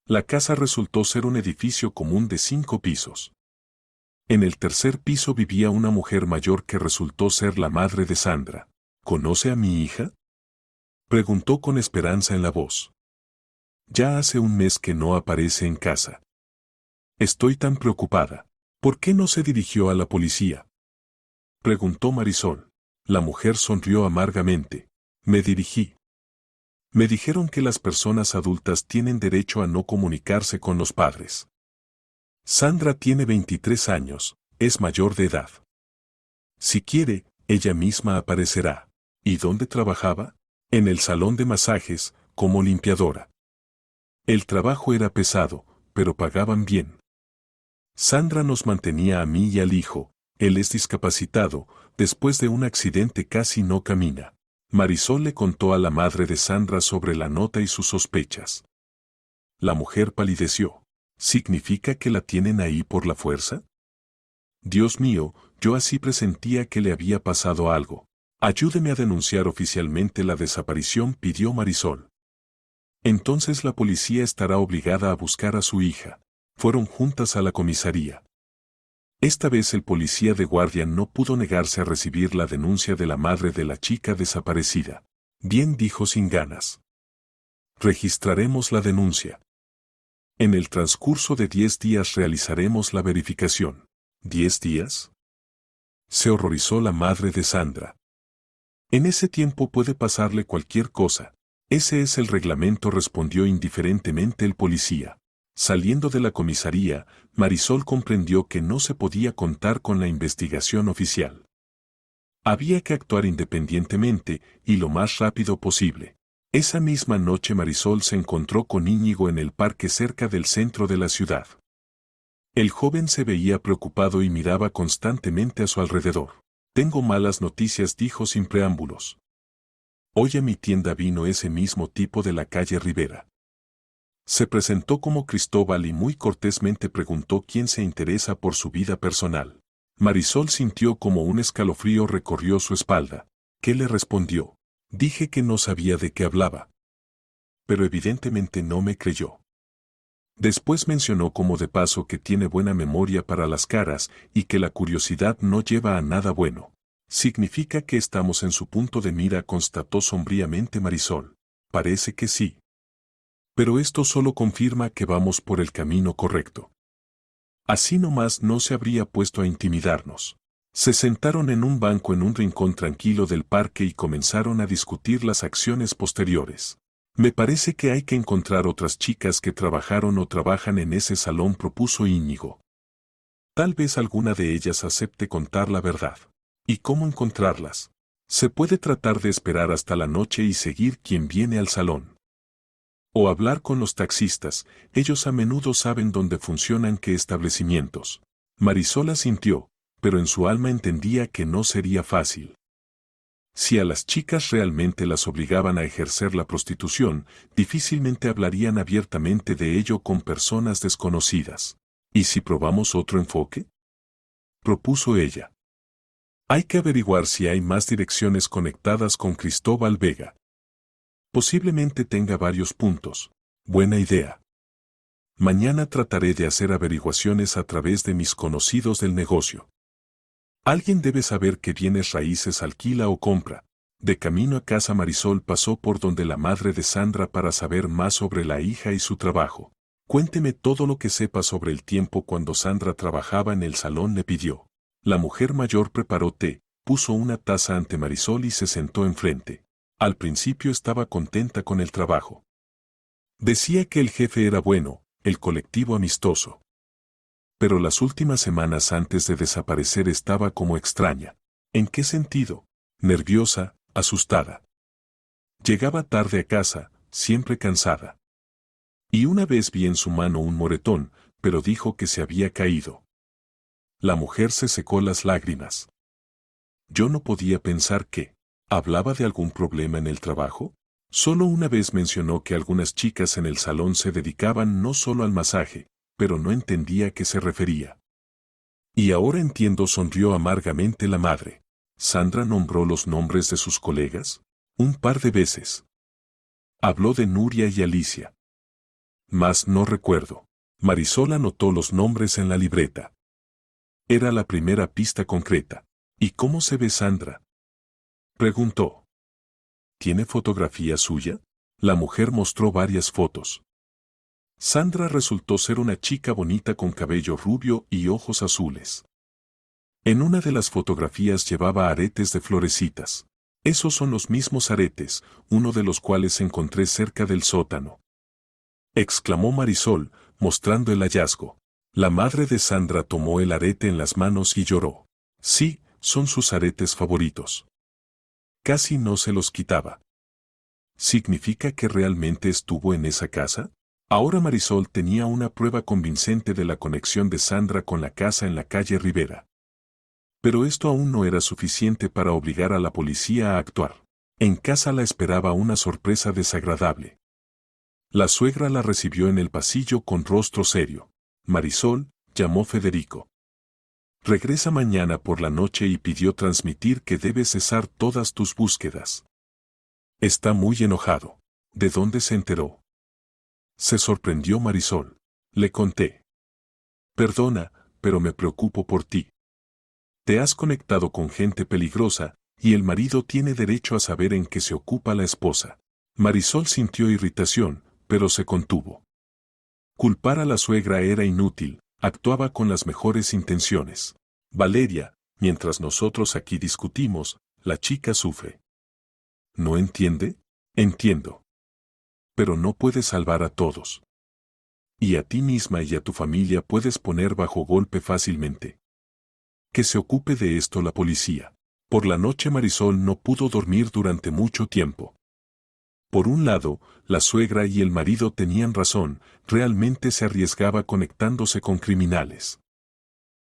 La casa resultó ser un edificio común de 5 pisos. En el tercer piso vivía una mujer mayor que resultó ser la madre de Sandra. ¿Conoce a mi hija?, preguntó con esperanza en la voz. Ya hace un mes que no aparece en casa. Estoy tan preocupada. ¿Por qué no se dirigió a la policía?, preguntó Marisol. La mujer sonrió amargamente. Me dirigí. Me dijeron que las personas adultas tienen derecho a no comunicarse con los padres. Sandra tiene 23 años, es mayor de edad. Si quiere, ella misma aparecerá. ¿Y dónde trabajaba? En el salón de masajes, como limpiadora. El trabajo era pesado, pero pagaban bien. Sandra nos mantenía a mí y al hijo. Él es discapacitado, después de un accidente casi no camina. Marisol le contó a la madre de Sandra sobre la nota y sus sospechas. La mujer palideció. ¿Significa que la tienen ahí por la fuerza? Dios mío, yo así presentía que le había pasado algo. Ayúdeme a denunciar oficialmente la desaparición, pidió Marisol. Entonces la policía estará obligada a buscar a su hija. Fueron juntas a la comisaría. Esta vez el policía de guardia no pudo negarse a recibir la denuncia de la madre de la chica desaparecida. Bien, dijo sin ganas. Registraremos la denuncia. En el transcurso de 10 días realizaremos la verificación. ¿10 días? Se horrorizó la madre de Sandra. En ese tiempo puede pasarle cualquier cosa. Ese es el reglamento, respondió indiferentemente el policía. Saliendo de la comisaría, Marisol comprendió que no se podía contar con la investigación oficial. Había que actuar independientemente y lo más rápido posible. Esa misma noche Marisol se encontró con Íñigo en el parque cerca del centro de la ciudad. El joven se veía preocupado y miraba constantemente a su alrededor. Tengo malas noticias, dijo sin preámbulos. Hoy a mi tienda vino ese mismo tipo de la calle Rivera. Se presentó como Cristóbal y muy cortésmente preguntó quién se interesa por su vida personal. Marisol sintió como un escalofrío recorrió su espalda. ¿Qué le respondió? Dije que no sabía de qué hablaba. Pero evidentemente no me creyó. Después mencionó como de paso que tiene buena memoria para las caras y que la curiosidad no lleva a nada bueno. Significa que estamos en su punto de mira, constató sombríamente Marisol. Parece que sí. Pero esto solo confirma que vamos por el camino correcto. Así nomás no se habría puesto a intimidarnos. Se sentaron en un banco en un rincón tranquilo del parque y comenzaron a discutir las acciones posteriores. Me parece que hay que encontrar otras chicas que trabajaron o trabajan en ese salón, propuso Íñigo. Tal vez alguna de ellas acepte contar la verdad. ¿Y cómo encontrarlas? Se puede tratar de esperar hasta la noche y seguir quien viene al salón. O hablar con los taxistas, ellos a menudo saben dónde funcionan qué establecimientos. Marisol asintió, pero en su alma entendía que no sería fácil. Si a las chicas realmente las obligaban a ejercer la prostitución, difícilmente hablarían abiertamente de ello con personas desconocidas. ¿Y si probamos otro enfoque? Propuso ella. Hay que averiguar si hay más direcciones conectadas con Cristóbal Vega. Posiblemente tenga varios puntos. Buena idea. Mañana trataré de hacer averiguaciones a través de mis conocidos del negocio. Alguien debe saber qué bienes raíces alquila o compra. De camino a casa Marisol pasó por donde la madre de Sandra para saber más sobre la hija y su trabajo. Cuénteme todo lo que sepa sobre el tiempo cuando Sandra trabajaba en el salón, le pidió. La mujer mayor preparó té, puso una taza ante Marisol y se sentó enfrente. Al principio estaba contenta con el trabajo. Decía que el jefe era bueno, el colectivo amistoso. Pero las últimas semanas antes de desaparecer estaba como extraña. ¿En qué sentido? Nerviosa, asustada. Llegaba tarde a casa, siempre cansada. Y una vez vi en su mano un moretón, pero dijo que se había caído. La mujer se secó las lágrimas. Yo no podía pensar que ¿hablaba de algún problema en el trabajo? Solo una vez mencionó que algunas chicas en el salón se dedicaban no solo al masaje, pero no entendía a qué se refería. Y ahora entiendo, sonrió amargamente la madre. ¿Sandra nombró los nombres de sus colegas? Un par de veces. Habló de Nuria y Alicia. Mas no recuerdo. Marisol anotó los nombres en la libreta. Era la primera pista concreta. ¿Y cómo se ve Sandra?, preguntó. ¿Tiene fotografía suya? La mujer mostró varias fotos. Sandra resultó ser una chica bonita con cabello rubio y ojos azules. En una de las fotografías llevaba aretes de florecitas. Esos son los mismos aretes, uno de los cuales encontré cerca del sótano, exclamó Marisol, mostrando el hallazgo. La madre de Sandra tomó el arete en las manos y lloró. Sí, son sus aretes favoritos. Casi no se los quitaba. ¿Significa que realmente estuvo en esa casa? Ahora Marisol tenía una prueba convincente de la conexión de Sandra con la casa en la calle Rivera. Pero esto aún no era suficiente para obligar a la policía a actuar. En casa la esperaba una sorpresa desagradable. La suegra la recibió en el pasillo con rostro serio. Marisol, llamó Federico. Regresa mañana por la noche y pidió transmitir que debes cesar todas tus búsquedas. Está muy enojado. ¿De dónde se enteró? Se sorprendió Marisol. Le conté. Perdona, pero me preocupo por ti. Te has conectado con gente peligrosa, y el marido tiene derecho a saber en qué se ocupa la esposa. Marisol sintió irritación, pero se contuvo. Culpar a la suegra era inútil, actuaba con las mejores intenciones. Valeria, mientras nosotros aquí discutimos, la chica sufre. ¿No entiende? Entiendo. Pero no puedes salvar a todos. Y a ti misma y a tu familia puedes poner bajo golpe fácilmente. Que se ocupe de esto la policía. Por la noche Marisol no pudo dormir durante mucho tiempo. Por un lado, la suegra y el marido tenían razón, realmente se arriesgaba conectándose con criminales.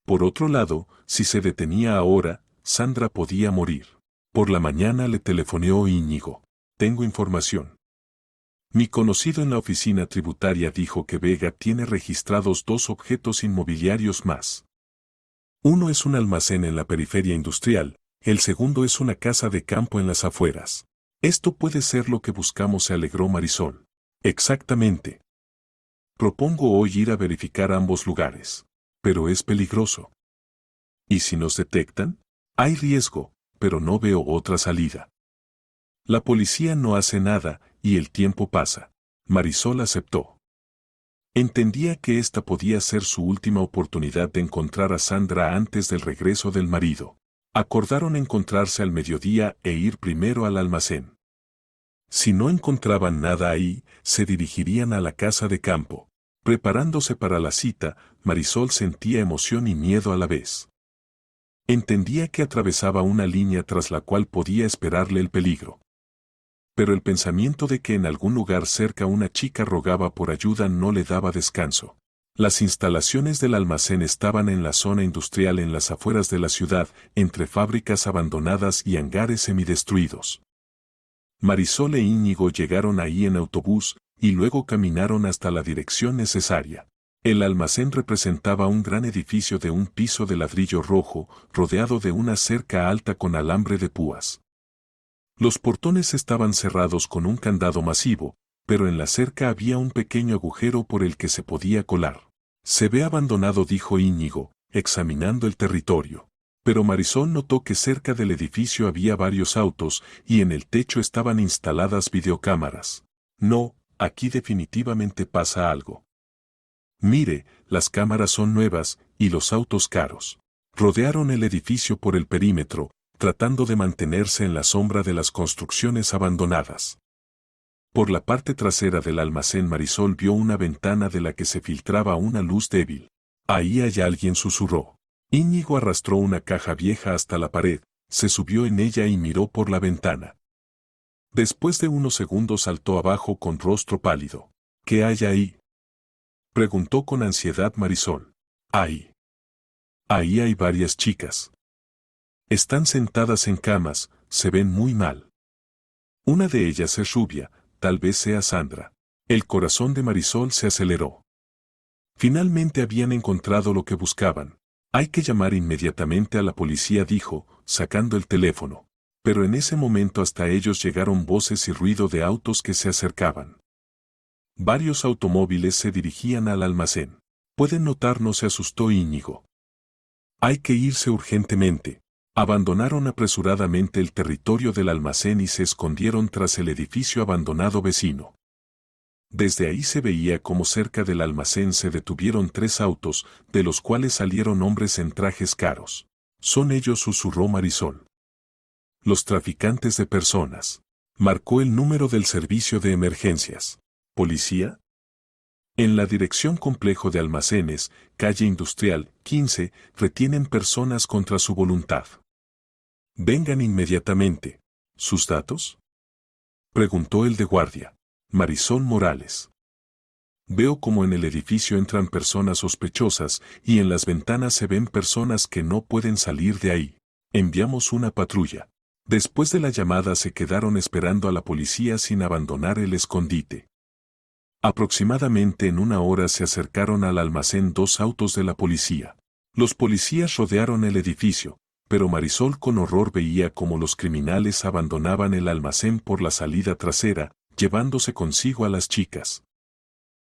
Por otro lado, si se detenía ahora, Sandra podía morir. Por la mañana le telefoneó Íñigo. Tengo información. Mi conocido en la oficina tributaria dijo que Vega tiene registrados 2 objetos inmobiliarios más. Uno es un almacén en la periferia industrial, el segundo es una casa de campo en las afueras. Esto puede ser lo que buscamos, se alegró Marisol. Exactamente. Propongo hoy ir a verificar ambos lugares. Pero es peligroso. ¿Y si nos detectan? Hay riesgo, pero no veo otra salida. La policía no hace nada, y el tiempo pasa. Marisol aceptó. Entendía que esta podía ser su última oportunidad de encontrar a Sandra antes del regreso del marido. Acordaron encontrarse al mediodía e ir primero al almacén. Si no encontraban nada ahí, se dirigirían a la casa de campo. Preparándose para la cita, Marisol sentía emoción y miedo a la vez. Entendía que atravesaba una línea tras la cual podía esperarle el peligro. Pero el pensamiento de que en algún lugar cerca una chica rogaba por ayuda no le daba descanso. Las instalaciones del almacén estaban en la zona industrial en las afueras de la ciudad, entre fábricas abandonadas y hangares semidestruidos. Marisol e Íñigo llegaron ahí en autobús, y luego caminaron hasta la dirección necesaria. El almacén representaba un gran edificio de un piso de ladrillo rojo, rodeado de una cerca alta con alambre de púas. Los portones estaban cerrados con un candado masivo, pero en la cerca había un pequeño agujero por el que se podía colar. Se ve abandonado, dijo Íñigo, examinando el territorio. Pero Marisol notó que cerca del edificio había varios autos y en el techo estaban instaladas videocámaras. No, aquí definitivamente pasa algo. Mire, las cámaras son nuevas y los autos caros. Rodearon el edificio por el perímetro, tratando de mantenerse en la sombra de las construcciones abandonadas. Por la parte trasera del almacén Marisol vio una ventana de la que se filtraba una luz débil. Ahí hay alguien, susurró. Íñigo arrastró una caja vieja hasta la pared, se subió en ella y miró por la ventana. Después de unos segundos saltó abajo con rostro pálido. ¿Qué hay ahí?, preguntó con ansiedad Marisol. Ahí hay varias chicas. Están sentadas en camas, se ven muy mal. Una de ellas es rubia, tal vez sea Sandra. El corazón de Marisol se aceleró. Finalmente habían encontrado lo que buscaban. Hay que llamar inmediatamente a la policía, dijo, sacando el teléfono. Pero en ese momento hasta ellos llegaron voces y ruido de autos que se acercaban. Varios automóviles se dirigían al almacén. Pueden notarnos, se asustó Íñigo. Hay que irse urgentemente. Abandonaron apresuradamente el territorio del almacén y se escondieron tras el edificio abandonado vecino. Desde ahí se veía cómo cerca del almacén se detuvieron 3 autos, de los cuales salieron hombres en trajes caros. Son ellos, susurró Marisol. Los traficantes de personas. Marcó el número del servicio de emergencias. ¿Policía? En la dirección Complejo de Almacenes, calle Industrial, 15, retienen personas contra su voluntad. Vengan inmediatamente. ¿Sus datos? Preguntó el de guardia. Marisol Morales. Veo como en el edificio entran personas sospechosas y en las ventanas se ven personas que no pueden salir de ahí. Enviamos una patrulla. Después de la llamada se quedaron esperando a la policía sin abandonar el escondite. Aproximadamente en una hora se acercaron al almacén 2 autos de la policía. Los policías rodearon el edificio, pero Marisol con horror veía cómo los criminales abandonaban el almacén por la salida trasera, llevándose consigo a las chicas.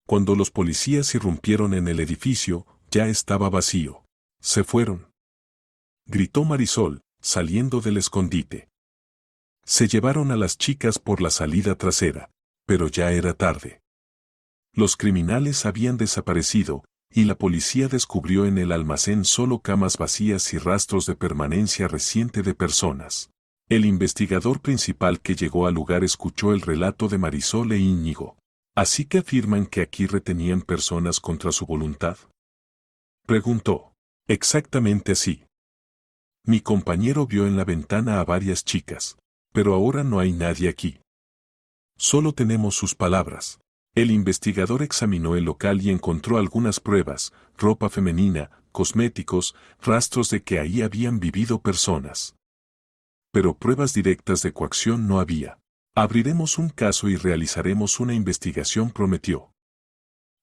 Cuando los policías irrumpieron en el edificio, ya estaba vacío. Se fueron, gritó Marisol, saliendo del escondite. Se llevaron a las chicas por la salida trasera, pero ya era tarde. Los criminales habían desaparecido, y la policía descubrió en el almacén solo camas vacías y rastros de permanencia reciente de personas. El investigador principal que llegó al lugar escuchó el relato de Marisol e Íñigo. ¿Así que afirman que aquí retenían personas contra su voluntad? Preguntó. Exactamente así. Mi compañero vio en la ventana a varias chicas, pero ahora no hay nadie aquí. Solo tenemos sus palabras. El investigador examinó el local y encontró algunas pruebas, ropa femenina, cosméticos, rastros de que ahí habían vivido personas. Pero pruebas directas de coacción no había. Abriremos un caso y realizaremos una investigación, prometió.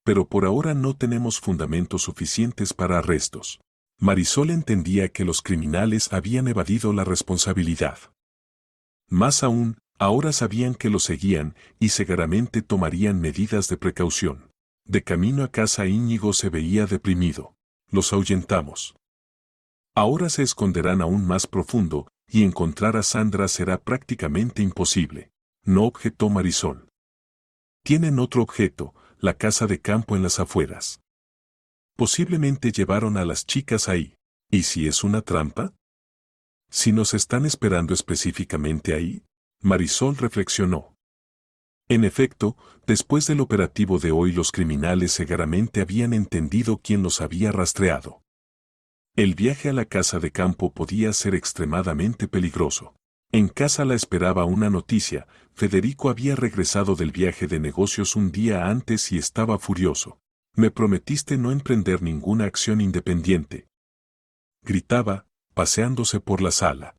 Pero por ahora no tenemos fundamentos suficientes para arrestos. Marisol entendía que los criminales habían evadido la responsabilidad. Más aún, ahora sabían que lo seguían y seguramente tomarían medidas de precaución. De camino a casa Íñigo se veía deprimido. Los ahuyentamos. Ahora se esconderán aún más profundo y encontrar a Sandra será prácticamente imposible. No, objetó Marisol. Tienen otro objeto, la casa de campo en las afueras. Posiblemente llevaron a las chicas ahí. ¿Y si es una trampa? ¿Si nos están esperando específicamente ahí? Marisol reflexionó. En efecto, después del operativo de hoy los criminales seguramente habían entendido quién los había rastreado. El viaje a la casa de campo podía ser extremadamente peligroso. En casa la esperaba una noticia: Federico había regresado del viaje de negocios un día antes y estaba furioso. Me prometiste no emprender ninguna acción independiente, gritaba, paseándose por la sala.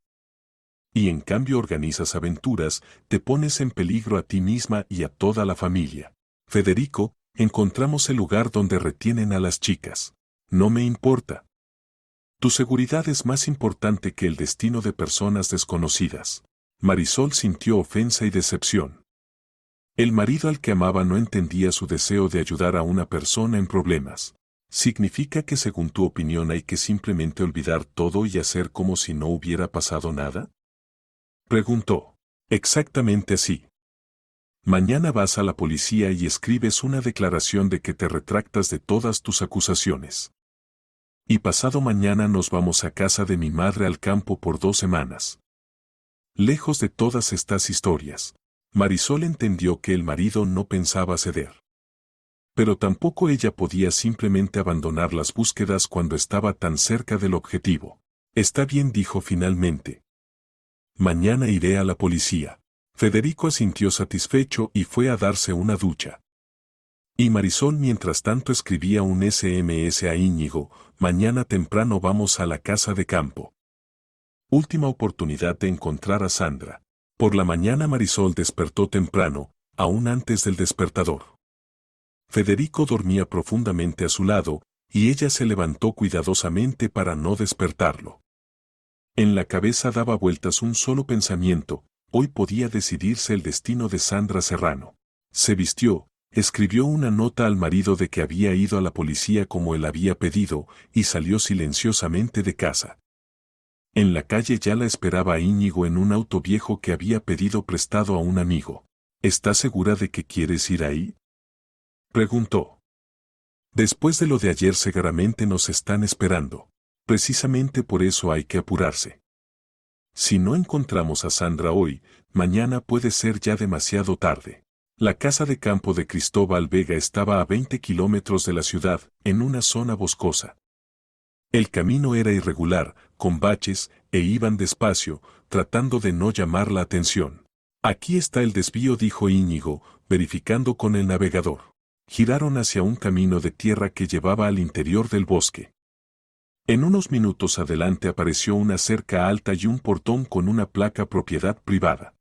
Y en cambio organizas aventuras, te pones en peligro a ti misma y a toda la familia. Federico, encontramos el lugar donde retienen a las chicas. No me importa. Tu seguridad es más importante que el destino de personas desconocidas. Marisol sintió ofensa y decepción. El marido al que amaba no entendía su deseo de ayudar a una persona en problemas. ¿Significa que según tu opinión hay que simplemente olvidar todo y hacer como si no hubiera pasado nada? Preguntó. Exactamente así. Mañana vas a la policía y escribes una declaración de que te retractas de todas tus acusaciones. Y pasado mañana nos vamos a casa de mi madre al campo por 2 semanas. Lejos de todas estas historias, Marisol entendió que el marido no pensaba ceder. Pero tampoco ella podía simplemente abandonar las búsquedas cuando estaba tan cerca del objetivo. Está bien, dijo finalmente. Mañana iré a la policía. Federico asintió satisfecho y fue a darse una ducha. Y Marisol mientras tanto escribía un SMS a Íñigo: mañana temprano vamos a la casa de campo. Última oportunidad de encontrar a Sandra. Por la mañana Marisol despertó temprano, aún antes del despertador. Federico dormía profundamente a su lado, y ella se levantó cuidadosamente para no despertarlo. En la cabeza daba vueltas un solo pensamiento: hoy podía decidirse el destino de Sandra Serrano. Se vistió, escribió una nota al marido de que había ido a la policía como él había pedido, y salió silenciosamente de casa. En la calle ya la esperaba Íñigo en un auto viejo que había pedido prestado a un amigo. ¿Estás segura de que quieres ir ahí?, preguntó. Después de lo de ayer seguramente nos están esperando. Precisamente por eso hay que apurarse. Si no encontramos a Sandra hoy, mañana puede ser ya demasiado tarde. La casa de campo de Cristóbal Vega estaba a 20 kilómetros de la ciudad, en una zona boscosa. El camino era irregular, con baches, e iban despacio, tratando de no llamar la atención. Aquí está el desvío, dijo Íñigo, verificando con el navegador. Giraron hacia un camino de tierra que llevaba al interior del bosque. En unos minutos adelante apareció una cerca alta y un portón con una placa propiedad privada.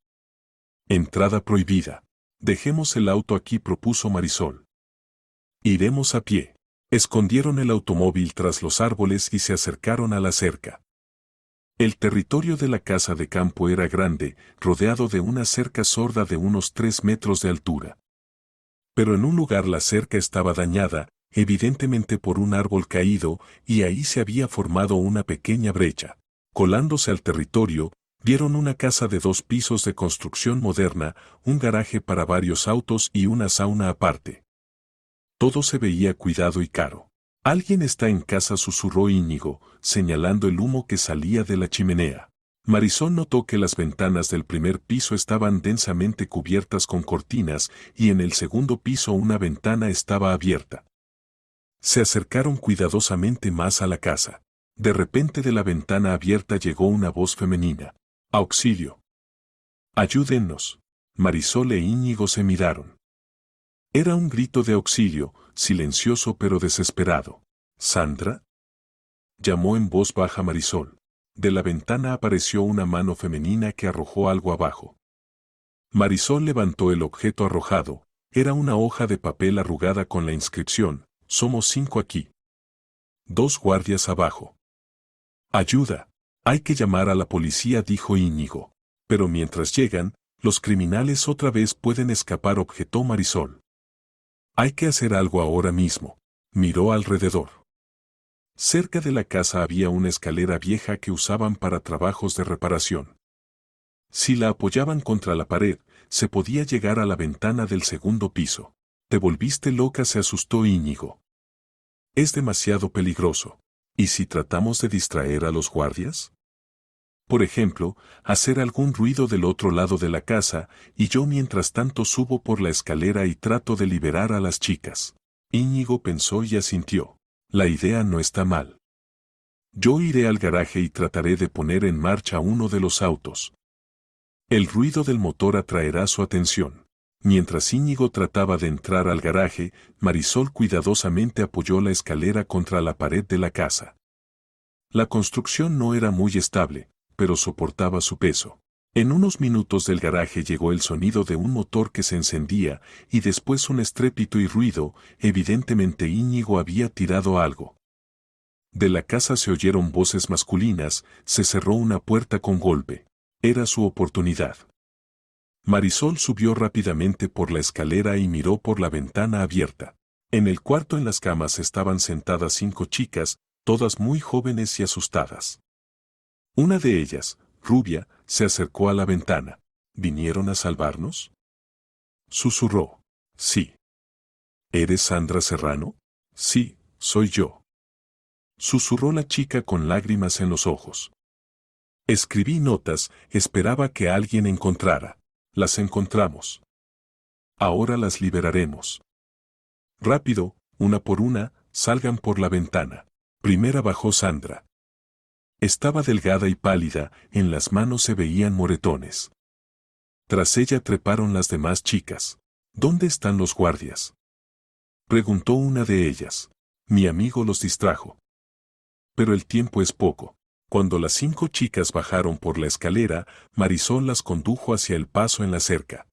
Entrada prohibida. Dejemos el auto aquí, propuso Marisol. Iremos a pie. Escondieron el automóvil tras los árboles y se acercaron a la cerca. El territorio de la casa de campo era grande, rodeado de una cerca sorda de unos 3 metros de altura. Pero en un lugar la cerca estaba dañada, evidentemente por un árbol caído, y ahí se había formado una pequeña brecha. Colándose al territorio, vieron una casa de 2 pisos de construcción moderna, un garaje para varios autos y una sauna aparte. Todo se veía cuidado y caro. Alguien está en casa, susurró Íñigo, señalando el humo que salía de la chimenea. Marisol notó que las ventanas del primer piso estaban densamente cubiertas con cortinas y en el segundo piso una ventana estaba abierta. Se acercaron cuidadosamente más a la casa. De repente de la ventana abierta llegó una voz femenina. ¡Auxilio! ¡Ayúdennos! Marisol e Íñigo se miraron. Era un grito de auxilio, silencioso pero desesperado. ¿Sandra? Llamó en voz baja Marisol. De la ventana apareció una mano femenina que arrojó algo abajo. Marisol levantó el objeto arrojado. Era una hoja de papel arrugada con la inscripción: «Somos 5 aquí. 2 guardias abajo». «Ayuda. Hay que llamar a la policía», dijo Íñigo. «Pero mientras llegan, los criminales otra vez pueden escapar», objetó Marisol. «Hay que hacer algo ahora mismo». Miró alrededor. Cerca de la casa había una escalera vieja que usaban para trabajos de reparación. Si la apoyaban contra la pared, se podía llegar a la ventana del segundo piso. «¿Te volviste loca?», se asustó Íñigo. «Es demasiado peligroso. ¿Y si tratamos de distraer a los guardias? Por ejemplo, hacer algún ruido del otro lado de la casa, y yo mientras tanto subo por la escalera y trato de liberar a las chicas». Íñigo pensó y asintió. La idea no está mal. Yo iré al garaje y trataré de poner en marcha uno de los autos. El ruido del motor atraerá su atención. Mientras Íñigo trataba de entrar al garaje, Marisol cuidadosamente apoyó la escalera contra la pared de la casa. La construcción no era muy estable, pero soportaba su peso. En unos minutos del garaje llegó el sonido de un motor que se encendía, y después un estrépito y ruido. Evidentemente Íñigo había tirado algo. De la casa se oyeron voces masculinas, se cerró una puerta con golpe. Era su oportunidad. Marisol subió rápidamente por la escalera y miró por la ventana abierta. En el cuarto en las camas estaban sentadas 5 chicas, todas muy jóvenes y asustadas. Una de ellas, rubia, se acercó a la ventana. ¿Vinieron a salvarnos?, susurró. «Sí». «¿Eres Sandra Serrano?». «Sí, soy yo», susurró la chica con lágrimas en los ojos. «Escribí notas, esperaba que alguien encontrara. Las encontramos. Ahora las liberaremos. Rápido, una por una, salgan por la ventana». Primera bajó Sandra. Estaba delgada y pálida, en las manos se veían moretones. Tras ella treparon las demás chicas. «¿Dónde están los guardias?», preguntó una de ellas. «Mi amigo los distrajo». Pero el tiempo es poco. Cuando las 5 chicas bajaron por la escalera, Marisol las condujo hacia el paso en la cerca.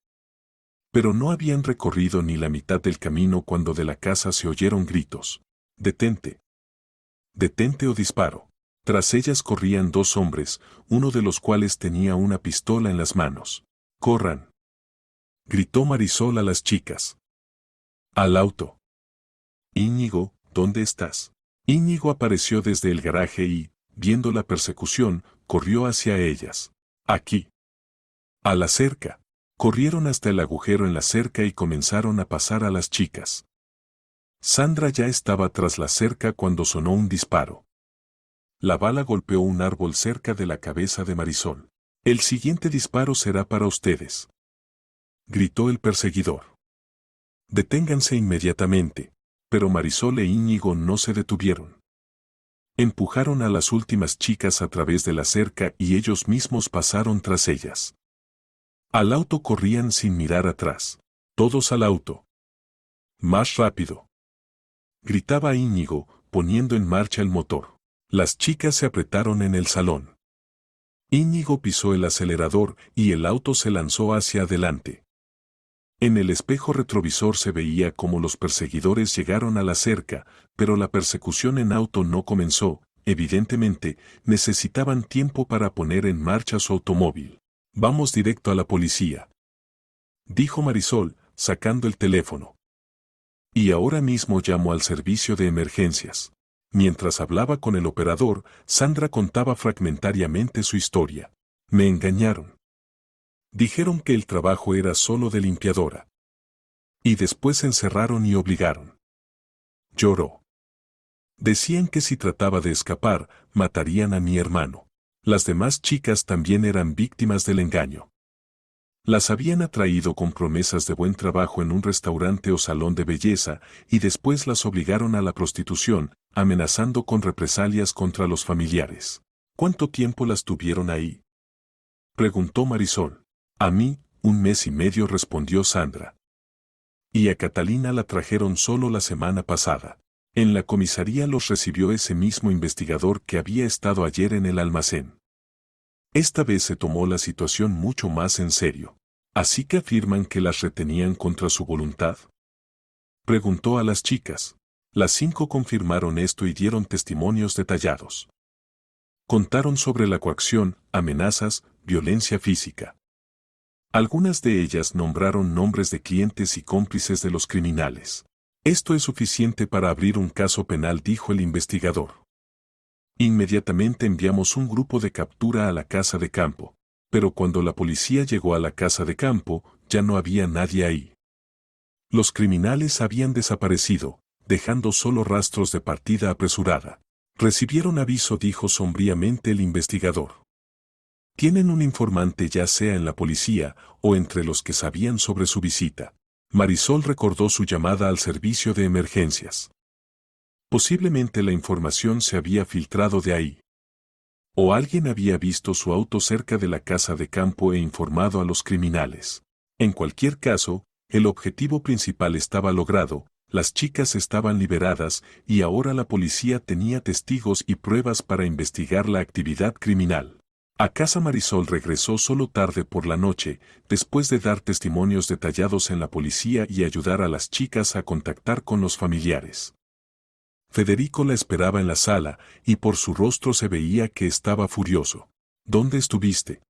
Pero no habían recorrido ni la mitad del camino cuando de la casa se oyeron gritos. «Detente. Detente o disparo». Tras ellas corrían 2 hombres, uno de los cuales tenía una pistola en las manos. «¡Corran!», gritó Marisol a las chicas. «Al auto». «Íñigo, ¿dónde estás?». Íñigo apareció desde el garaje y, viendo la persecución, corrió hacia ellas. «Aquí». «A la cerca». Corrieron hasta el agujero en la cerca y comenzaron a pasar a las chicas. Sandra ya estaba tras la cerca cuando sonó un disparo. La bala golpeó un árbol cerca de la cabeza de Marisol. «El siguiente disparo será para ustedes», gritó el perseguidor. «Deténganse inmediatamente». Pero Marisol e Íñigo no se detuvieron. Empujaron a las últimas chicas a través de la cerca y ellos mismos pasaron tras ellas. Al auto corrían sin mirar atrás. Todos al auto. Más rápido. Gritaba Íñigo, poniendo en marcha el motor. Las chicas se apretaron en el salón. Íñigo pisó el acelerador y el auto se lanzó hacia adelante. En el espejo retrovisor se veía cómo los perseguidores llegaron a la cerca, pero la persecución en auto no comenzó. Evidentemente, necesitaban tiempo para poner en marcha su automóvil. Vamos directo a la policía, dijo Marisol, sacando el teléfono. Y ahora mismo llamo al servicio de emergencias. Mientras hablaba con el operador, Sandra contaba fragmentariamente su historia. Me engañaron. Dijeron que el trabajo era solo de limpiadora. Y después encerraron y obligaron. Lloró. Decían que si trataba de escapar, matarían a mi hermano. Las demás chicas también eran víctimas del engaño. Las habían atraído con promesas de buen trabajo en un restaurante o salón de belleza y después las obligaron a la prostitución, amenazando con represalias contra los familiares. ¿Cuánto tiempo las tuvieron ahí?, preguntó Marisol. A mí, 1 mes y medio, respondió Sandra. Y a Catalina la trajeron solo la semana pasada. En la comisaría los recibió ese mismo investigador que había estado ayer en el almacén. Esta vez se tomó la situación mucho más en serio. ¿Así que afirman que las retenían contra su voluntad?, preguntó a las chicas. Las 5 confirmaron esto y dieron testimonios detallados. Contaron sobre la coacción, amenazas, violencia física. Algunas de ellas nombraron nombres de clientes y cómplices de los criminales. Esto es suficiente para abrir un caso penal, dijo el investigador. Inmediatamente enviamos un grupo de captura a la casa de campo, pero cuando la policía llegó a la casa de campo, ya no había nadie ahí. Los criminales habían desaparecido, dejando solo rastros de partida apresurada. Recibieron aviso, dijo sombríamente el investigador. Tienen un informante, ya sea en la policía o entre los que sabían sobre su visita. Marisol recordó su llamada al servicio de emergencias. Posiblemente la información se había filtrado de ahí. O alguien había visto su auto cerca de la casa de campo e informado a los criminales. En cualquier caso, el objetivo principal estaba logrado, las chicas estaban liberadas y ahora la policía tenía testigos y pruebas para investigar la actividad criminal. A casa Marisol regresó solo tarde por la noche, después de dar testimonios detallados en la policía y ayudar a las chicas a contactar con los familiares. Federico la esperaba en la sala, y por su rostro se veía que estaba furioso. ¿Dónde estuviste?,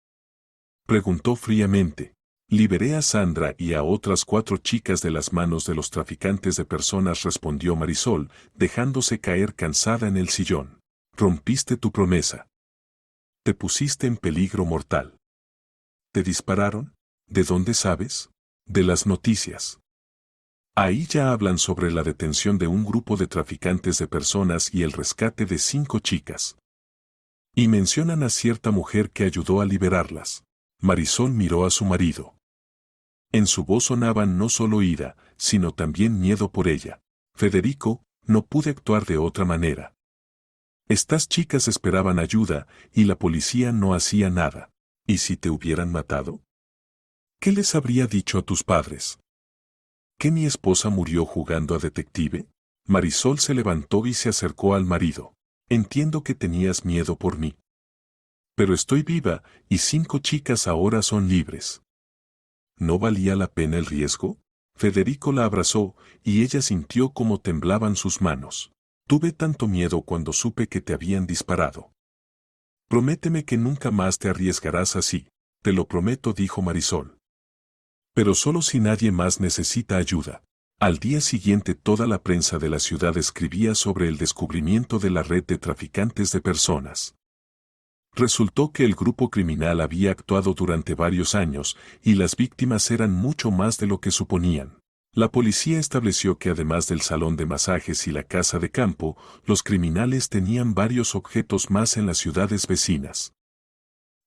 preguntó fríamente. Liberé a Sandra y a otras 4 chicas de las manos de los traficantes de personas, respondió Marisol, dejándose caer cansada en el sillón. Rompiste tu promesa. Te pusiste en peligro mortal. ¿Te dispararon? ¿De dónde sabes? De las noticias. Ahí ya hablan sobre la detención de un grupo de traficantes de personas y el rescate de 5 chicas. Y mencionan a cierta mujer que ayudó a liberarlas. Marisol miró a su marido. En su voz sonaban no solo ira, sino también miedo por ella. Federico, no pude actuar de otra manera. Estas chicas esperaban ayuda y la policía no hacía nada. ¿Y si te hubieran matado? ¿Qué les habría dicho a tus padres? ¿Que mi esposa murió jugando a detective? Marisol se levantó y se acercó al marido. Entiendo que tenías miedo por mí. Pero estoy viva y 5 chicas ahora son libres. ¿No valía la pena el riesgo? Federico la abrazó y ella sintió cómo temblaban sus manos. Tuve tanto miedo cuando supe que te habían disparado. Prométeme que nunca más te arriesgarás así. Te lo prometo, dijo Marisol. Pero solo si nadie más necesita ayuda. Al día siguiente toda la prensa de la ciudad escribía sobre el descubrimiento de la red de traficantes de personas. Resultó que el grupo criminal había actuado durante varios años y las víctimas eran mucho más de lo que suponían. La policía estableció que además del salón de masajes y la casa de campo, los criminales tenían varios objetos más en las ciudades vecinas.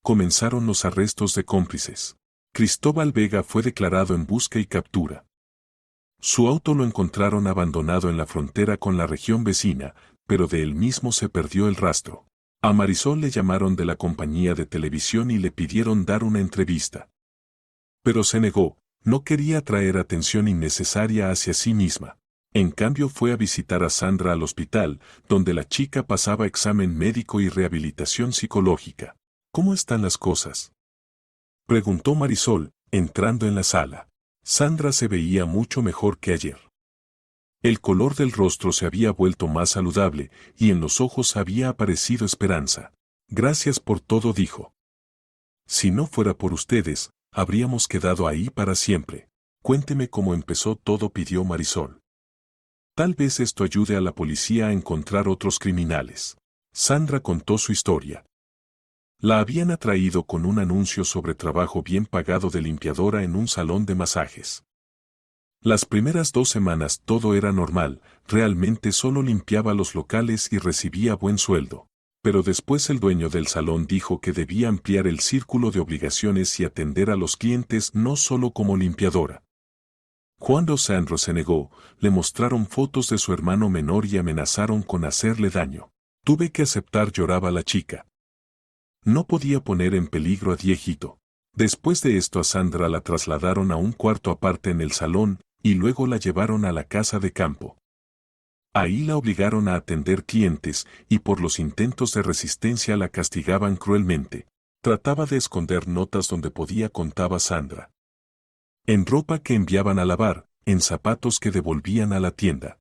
Comenzaron los arrestos de cómplices. Cristóbal Vega fue declarado en busca y captura. Su auto lo encontraron abandonado en la frontera con la región vecina, pero de él mismo se perdió el rastro. A Marisol le llamaron de la compañía de televisión y le pidieron dar una entrevista. Pero se negó, no quería atraer atención innecesaria hacia sí misma. En cambio fue a visitar a Sandra al hospital, donde la chica pasaba examen médico y rehabilitación psicológica. ¿Cómo están las cosas?, preguntó Marisol, entrando en la sala. Sandra se veía mucho mejor que ayer. El color del rostro se había vuelto más saludable, y en los ojos había aparecido esperanza. Gracias por todo, dijo. Si no fuera por ustedes, habríamos quedado ahí para siempre. Cuénteme cómo empezó todo, pidió Marisol. Tal vez esto ayude a la policía a encontrar otros criminales. Sandra contó su historia. La habían atraído con un anuncio sobre trabajo bien pagado de limpiadora en un salón de masajes. Las primeras 2 semanas todo era normal, realmente solo limpiaba los locales y recibía buen sueldo. Pero después el dueño del salón dijo que debía ampliar el círculo de obligaciones y atender a los clientes no solo como limpiadora. Cuando Sandra se negó, le mostraron fotos de su hermano menor y amenazaron con hacerle daño. Tuve que aceptar, lloraba la chica. No podía poner en peligro a Diejito. Después de esto a Sandra la trasladaron a un cuarto aparte en el salón, y luego la llevaron a la casa de campo. Ahí la obligaron a atender clientes, y por los intentos de resistencia la castigaban cruelmente. Trataba de esconder notas donde podía, contaba Sandra. En ropa que enviaban a lavar, en zapatos que devolvían a la tienda.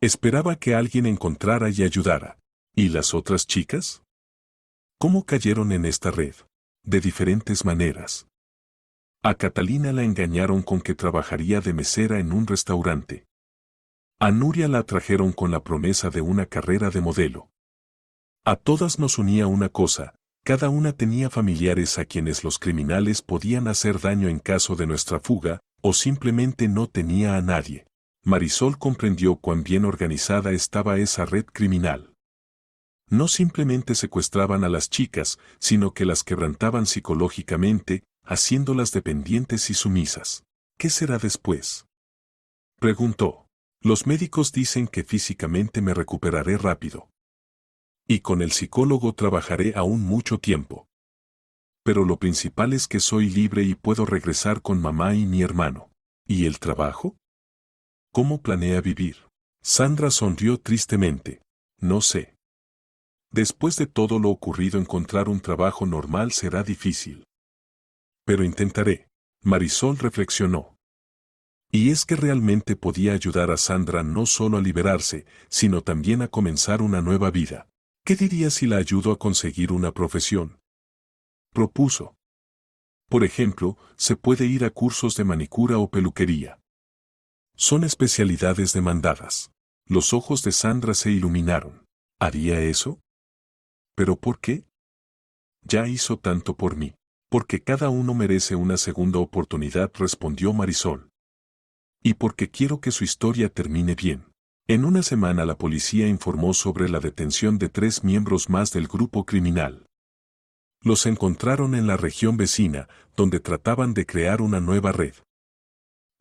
Esperaba que alguien encontrara y ayudara. ¿Y las otras chicas? ¿Cómo cayeron en esta red? De diferentes maneras. A Catalina la engañaron con que trabajaría de mesera en un restaurante. A Nuria la trajeron con la promesa de una carrera de modelo. A todas nos unía una cosa: cada una tenía familiares a quienes los criminales podían hacer daño en caso de nuestra fuga, o simplemente no tenía a nadie. Marisol comprendió cuán bien organizada estaba esa red criminal. No simplemente secuestraban a las chicas, sino que las quebrantaban psicológicamente, haciéndolas dependientes y sumisas. ¿Qué será después?, preguntó. Los médicos dicen que físicamente me recuperaré rápido. Y con el psicólogo trabajaré aún mucho tiempo. Pero lo principal es que soy libre y puedo regresar con mamá y mi hermano. ¿Y el trabajo? ¿Cómo planea vivir? Sandra sonrió tristemente. No sé. Después de todo lo ocurrido, encontrar un trabajo normal será difícil. Pero intentaré. Marisol reflexionó. Y es que realmente podía ayudar a Sandra no solo a liberarse, sino también a comenzar una nueva vida. ¿Qué diría si la ayudo a conseguir una profesión?, propuso. Por ejemplo, se puede ir a cursos de manicura o peluquería. Son especialidades demandadas. Los ojos de Sandra se iluminaron. ¿Haría eso? ¿Pero por qué? Ya hizo tanto por mí. Porque cada uno merece una segunda oportunidad, respondió Marisol. Y porque quiero que su historia termine bien. En una semana la policía informó sobre la detención de 3 miembros más del grupo criminal. Los encontraron en la región vecina, donde trataban de crear una nueva red.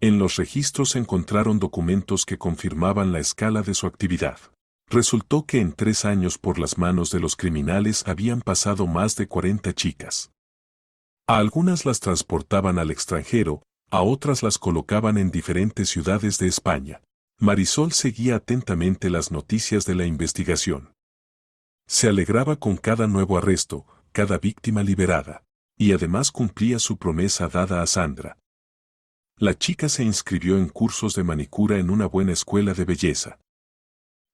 En los registros encontraron documentos que confirmaban la escala de su actividad. Resultó que en 3 años por las manos de los criminales habían pasado más de 40 chicas. A algunas las transportaban al extranjero, a otras las colocaban en diferentes ciudades de España. Marisol seguía atentamente las noticias de la investigación. Se alegraba con cada nuevo arresto, cada víctima liberada, y además cumplía su promesa dada a Sandra. La chica se inscribió en cursos de manicura en una buena escuela de belleza.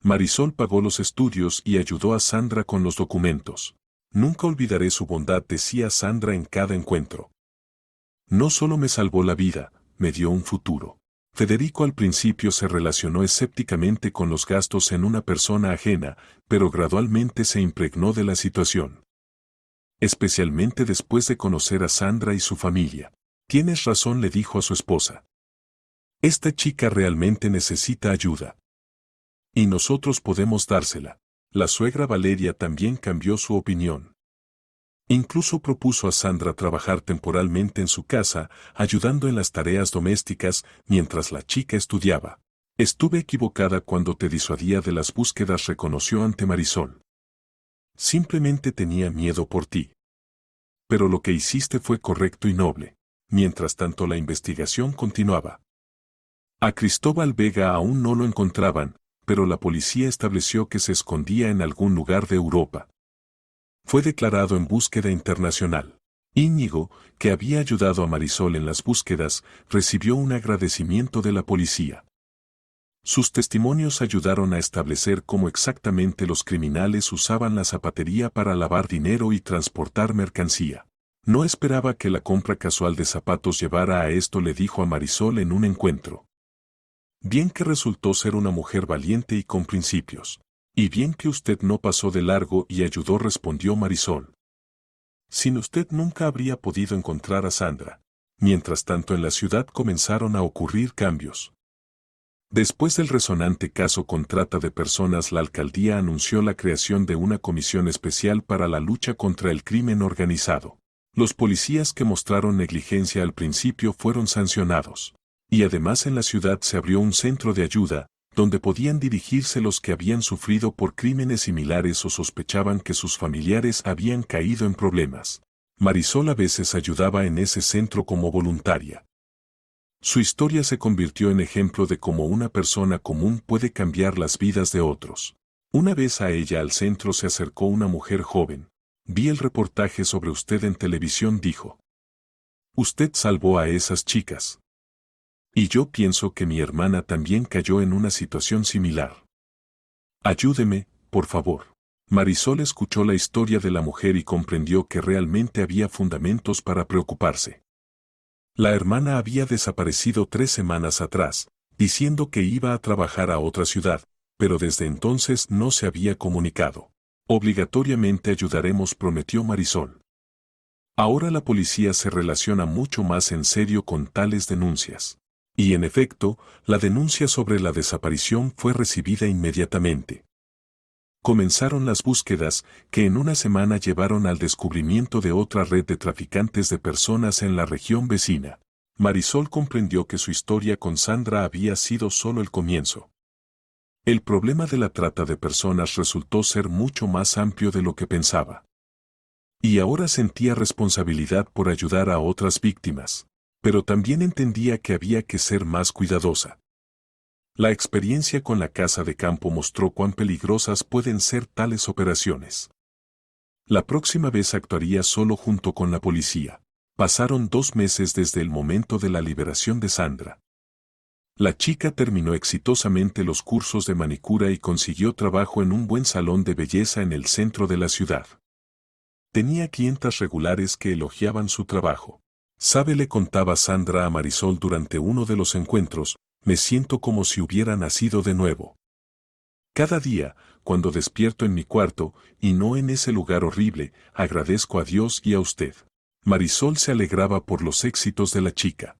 Marisol pagó los estudios y ayudó a Sandra con los documentos. Nunca olvidaré su bondad, decía Sandra en cada encuentro. No solo me salvó la vida, me dio un futuro. Federico al principio se relacionó escépticamente con los gastos en una persona ajena, pero gradualmente se impregnó de la situación. Especialmente después de conocer a Sandra y su familia. Tienes razón, le dijo a su esposa. Esta chica realmente necesita ayuda. Y nosotros podemos dársela. La suegra Valeria también cambió su opinión. Incluso propuso a Sandra trabajar temporalmente en su casa, ayudando en las tareas domésticas mientras la chica estudiaba. Estuve equivocada cuando te disuadía de las búsquedas, reconoció ante Marisol. Simplemente tenía miedo por ti. Pero lo que hiciste fue correcto y noble. Mientras tanto la investigación continuaba. A Cristóbal Vega aún no lo encontraban, pero la policía estableció que se escondía en algún lugar de Europa. Fue declarado en búsqueda internacional. Íñigo, que había ayudado a Marisol en las búsquedas, recibió un agradecimiento de la policía. Sus testimonios ayudaron a establecer cómo exactamente los criminales usaban la zapatería para lavar dinero y transportar mercancía. No esperaba que la compra casual de zapatos llevara a esto, le dijo a Marisol en un encuentro. Bien que resultó ser una mujer valiente y con principios. Y bien que usted no pasó de largo y ayudó, respondió Marisol. Sin usted nunca habría podido encontrar a Sandra. Mientras tanto en la ciudad comenzaron a ocurrir cambios. Después del resonante caso con trata de personas, la alcaldía anunció la creación de una comisión especial para la lucha contra el crimen organizado. Los policías que mostraron negligencia al principio fueron sancionados. Y además en la ciudad se abrió un centro de ayuda, donde podían dirigirse los que habían sufrido por crímenes similares o sospechaban que sus familiares habían caído en problemas. Marisol a veces ayudaba en ese centro como voluntaria. Su historia se convirtió en ejemplo de cómo una persona común puede cambiar las vidas de otros. Una vez a ella al centro se acercó una mujer joven. Vi el reportaje sobre usted en televisión, dijo. Usted salvó a esas chicas. Y yo pienso que mi hermana también cayó en una situación similar. Ayúdeme, por favor. Marisol escuchó la historia de la mujer y comprendió que realmente había fundamentos para preocuparse. La hermana había desaparecido 3 semanas atrás, diciendo que iba a trabajar a otra ciudad, pero desde entonces no se había comunicado. Obligatoriamente ayudaremos, prometió Marisol. Ahora la policía se relaciona mucho más en serio con tales denuncias. Y en efecto, la denuncia sobre la desaparición fue recibida inmediatamente. Comenzaron las búsquedas, que en una semana llevaron al descubrimiento de otra red de traficantes de personas en la región vecina. Marisol comprendió que su historia con Sandra había sido solo el comienzo. El problema de la trata de personas resultó ser mucho más amplio de lo que pensaba. Y ahora sentía responsabilidad por ayudar a otras víctimas. Pero también entendía que había que ser más cuidadosa. La experiencia con la casa de campo mostró cuán peligrosas pueden ser tales operaciones. La próxima vez actuaría solo junto con la policía. Pasaron 2 meses desde el momento de la liberación de Sandra. La chica terminó exitosamente los cursos de manicura y consiguió trabajo en un buen salón de belleza en el centro de la ciudad. Tenía clientas regulares que elogiaban su trabajo. ¿Sabe?, le contaba Sandra a Marisol durante uno de los encuentros, me siento como si hubiera nacido de nuevo. Cada día, cuando despierto en mi cuarto, y no en ese lugar horrible, agradezco a Dios y a usted. Marisol se alegraba por los éxitos de la chica.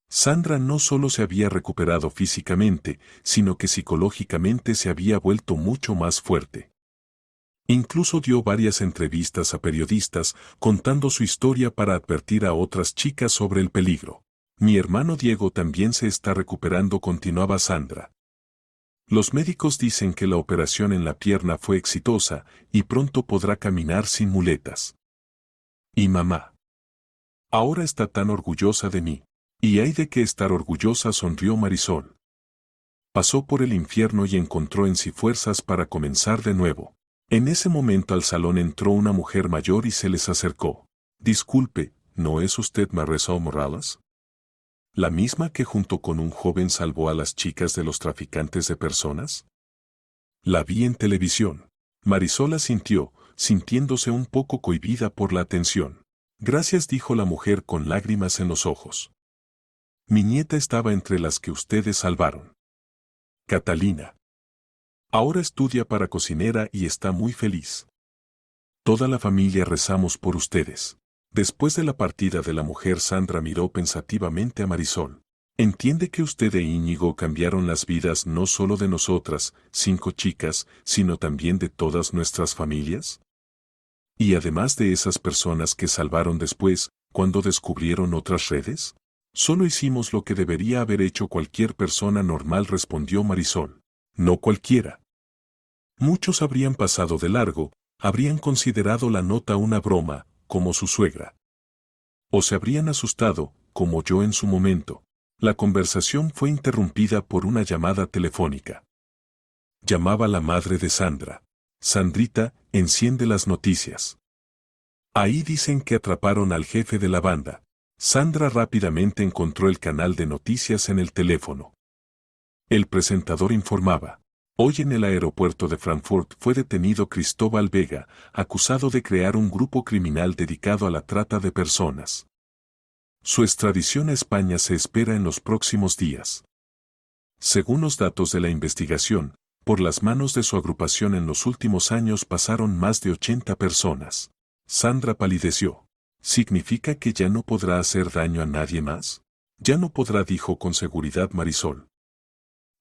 Sandra no solo se había recuperado físicamente, sino que psicológicamente se había vuelto mucho más fuerte. Incluso dio varias entrevistas a periodistas contando su historia para advertir a otras chicas sobre el peligro. Mi hermano Diego también se está recuperando, continuaba Sandra. Los médicos dicen que la operación en la pierna fue exitosa y pronto podrá caminar sin muletas. Y mamá. Ahora está tan orgullosa de mí. Y hay de qué estar orgullosa, sonrió Marisol. Pasó por el infierno y encontró en sí fuerzas para comenzar de nuevo. En ese momento al salón entró una mujer mayor y se les acercó. Disculpe, ¿no es usted Marisol Morales? ¿La misma que junto con un joven salvó a las chicas de los traficantes de personas? La vi en televisión. Marisol asintió, sintiéndose un poco cohibida por la atención. Gracias, dijo la mujer con lágrimas en los ojos. Mi nieta estaba entre las que ustedes salvaron. Catalina. Ahora estudia para cocinera y está muy feliz. Toda la familia rezamos por ustedes. Después de la partida de la mujer, Sandra miró pensativamente a Marisol. ¿Entiende que usted e Íñigo cambiaron las vidas no solo de nosotras, 5 chicas, sino también de todas nuestras familias? Y además de esas personas que salvaron después, cuando descubrieron otras redes? Solo hicimos lo que debería haber hecho cualquier persona normal, respondió Marisol. No cualquiera. Muchos habrían pasado de largo, habrían considerado la nota una broma, como su suegra. O se habrían asustado, como yo en su momento. La conversación fue interrumpida por una llamada telefónica. Llamaba la madre de Sandra. Sandrita, enciende las noticias. Ahí dicen que atraparon al jefe de la banda. Sandra rápidamente encontró el canal de noticias en el teléfono. El presentador informaba. Hoy en el aeropuerto de Frankfurt fue detenido Cristóbal Vega, acusado de crear un grupo criminal dedicado a la trata de personas. Su extradición a España se espera en los próximos días. Según los datos de la investigación, por las manos de su agrupación en los últimos años pasaron más de 80 personas. Sandra palideció. ¿Significa que ya no podrá hacer daño a nadie más? Ya no podrá, dijo con seguridad Marisol.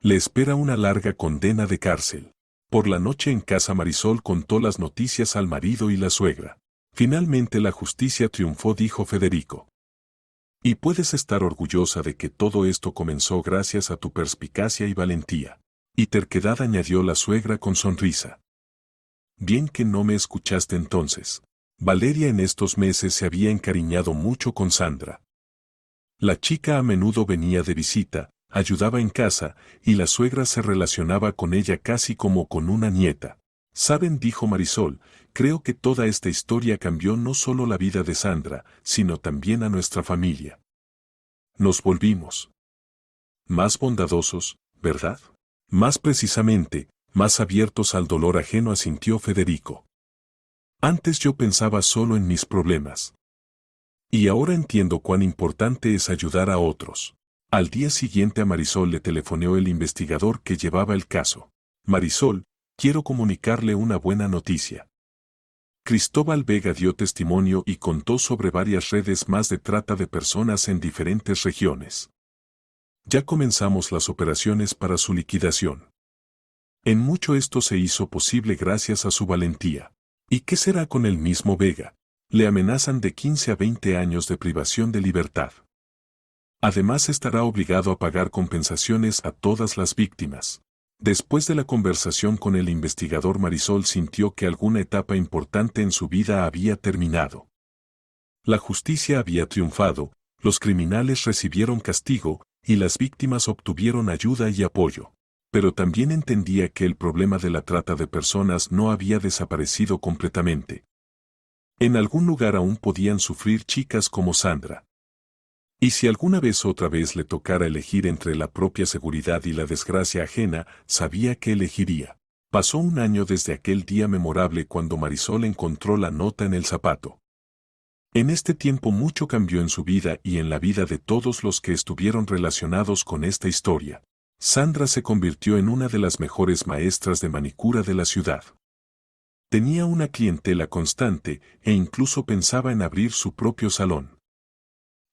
Le espera una larga condena de cárcel. Por la noche en casa Marisol contó las noticias al marido y la suegra. Finalmente la justicia triunfó, dijo Federico. Y puedes estar orgullosa de que todo esto comenzó gracias a tu perspicacia y valentía. Y terquedad, añadió la suegra con sonrisa. Bien que no me escuchaste entonces. Valeria en estos meses se había encariñado mucho con Sandra. La chica a menudo venía de visita, ayudaba en casa, y la suegra se relacionaba con ella casi como con una nieta. Saben, dijo Marisol, creo que toda esta historia cambió no solo la vida de Sandra, sino también a nuestra familia. Nos volvimos más bondadosos, ¿verdad? Más precisamente, más abiertos al dolor ajeno, asintió Federico. Antes yo pensaba solo en mis problemas. Y ahora entiendo cuán importante es ayudar a otros. Al día siguiente a Marisol le telefoneó el investigador que llevaba el caso. Marisol, quiero comunicarle una buena noticia. Cristóbal Vega dio testimonio y contó sobre varias redes más de trata de personas en diferentes regiones. Ya comenzamos las operaciones para su liquidación. En mucho esto se hizo posible gracias a su valentía. ¿Y qué será con el mismo Vega? Le amenazan de 15 a 20 años de privación de libertad. Además estará obligado a pagar compensaciones a todas las víctimas. Después de la conversación con el investigador, Marisol sintió que alguna etapa importante en su vida había terminado. La justicia había triunfado, los criminales recibieron castigo, y las víctimas obtuvieron ayuda y apoyo. Pero también entendía que el problema de la trata de personas no había desaparecido completamente. En algún lugar aún podían sufrir chicas como Sandra. Y si alguna vez otra vez le tocara elegir entre la propia seguridad y la desgracia ajena, sabía que elegiría. Pasó un año desde aquel día memorable cuando Marisol encontró la nota en el zapato. En este tiempo mucho cambió en su vida y en la vida de todos los que estuvieron relacionados con esta historia. Sandra se convirtió en una de las mejores maestras de manicura de la ciudad. Tenía una clientela constante e incluso pensaba en abrir su propio salón.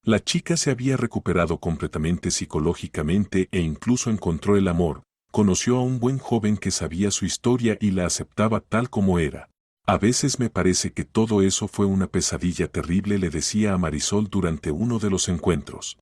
La chica se había recuperado completamente psicológicamente e incluso encontró el amor, conoció a un buen joven que sabía su historia y la aceptaba tal como era. A veces me parece que todo eso fue una pesadilla terrible, le decía a Marisol durante uno de los encuentros.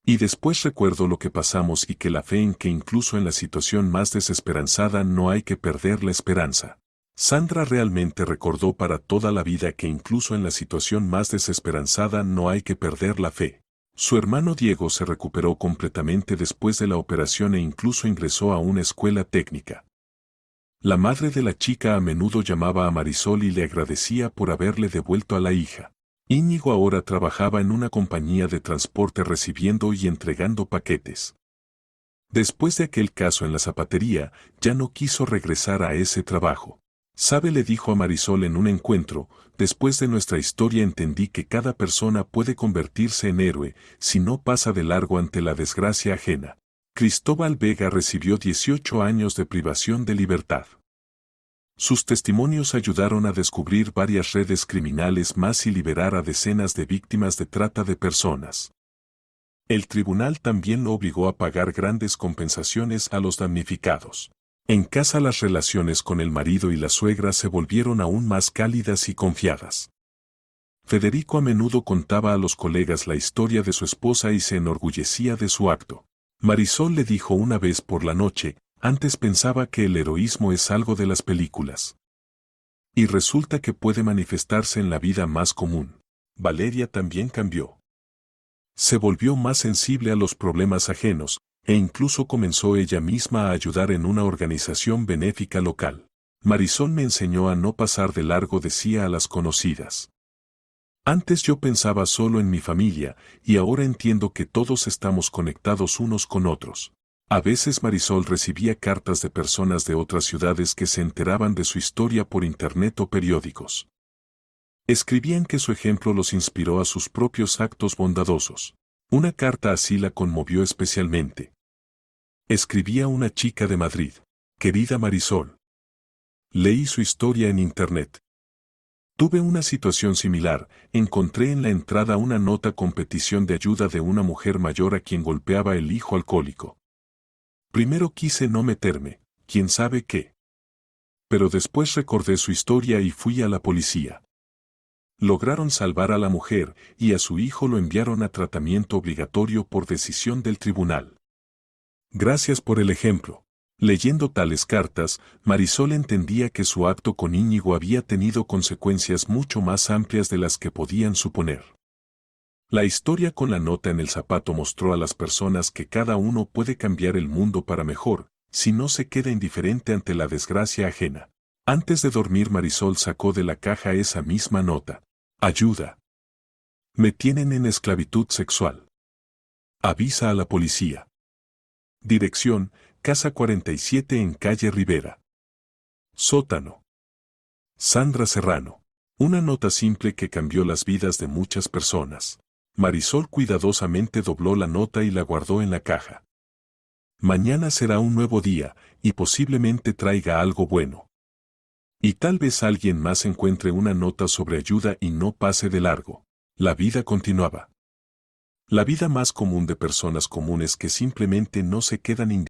Y después recuerdo lo que pasamos y que la fe en que incluso en la situación más desesperanzada no hay que perder la esperanza. Sandra realmente recordó para toda la vida que incluso en la situación más desesperanzada no hay que perder la fe. Su hermano Diego se recuperó completamente después de la operación e incluso ingresó a una escuela técnica. La madre de la chica a menudo llamaba a Marisol y le agradecía por haberle devuelto a la hija. Íñigo ahora trabajaba en una compañía de transporte recibiendo y entregando paquetes. Después de aquel caso en la zapatería, ya no quiso regresar a ese trabajo. ¿Sabe?, le dijo a Marisol en un encuentro, después de nuestra historia entendí que cada persona puede convertirse en héroe si no pasa de largo ante la desgracia ajena. Cristóbal Vega recibió 18 años de privación de libertad. Sus testimonios ayudaron a descubrir varias redes criminales más y liberar a decenas de víctimas de trata de personas. El tribunal también lo obligó a pagar grandes compensaciones a los damnificados. En casa las relaciones con el marido y la suegra se volvieron aún más cálidas y confiadas. Federico a menudo contaba a los colegas la historia de su esposa y se enorgullecía de su acto. Marisol le dijo una vez por la noche, antes pensaba que el heroísmo es algo de las películas. Y resulta que puede manifestarse en la vida más común. Valeria también cambió. Se volvió más sensible a los problemas ajenos, e incluso comenzó ella misma a ayudar en una organización benéfica local. Marisol me enseñó a no pasar de largo, decía a las conocidas. Antes yo pensaba solo en mi familia, y ahora entiendo que todos estamos conectados unos con otros. A veces Marisol recibía cartas de personas de otras ciudades que se enteraban de su historia por internet o periódicos. Escribían que su ejemplo los inspiró a sus propios actos bondadosos. Una carta así la conmovió especialmente. Escribía una chica de Madrid. Querida Marisol. Leí su historia en internet. Tuve una situación similar, encontré en la entrada una nota con petición de ayuda de una mujer mayor a quien golpeaba el hijo alcohólico. Primero quise no meterme, quién sabe qué. Pero después recordé su historia y fui a la policía. Lograron salvar a la mujer y a su hijo lo enviaron a tratamiento obligatorio por decisión del tribunal. Gracias por el ejemplo. Leyendo tales cartas, Marisol entendía que su acto con Íñigo había tenido consecuencias mucho más amplias de las que podían suponer. La historia con la nota en el zapato mostró a las personas que cada uno puede cambiar el mundo para mejor, si no se queda indiferente ante la desgracia ajena. Antes de dormir, Marisol sacó de la caja esa misma nota. Ayuda. Me tienen en esclavitud sexual. Avisa a la policía. Dirección, Casa 47 en calle Rivera. Sótano. Sandra Serrano. Una nota simple que cambió las vidas de muchas personas. Marisol cuidadosamente dobló la nota y la guardó en la caja. Mañana será un nuevo día, y posiblemente traiga algo bueno. Y tal vez alguien más encuentre una nota sobre ayuda y no pase de largo. La vida continuaba. La vida más común de personas comunes que simplemente no se quedan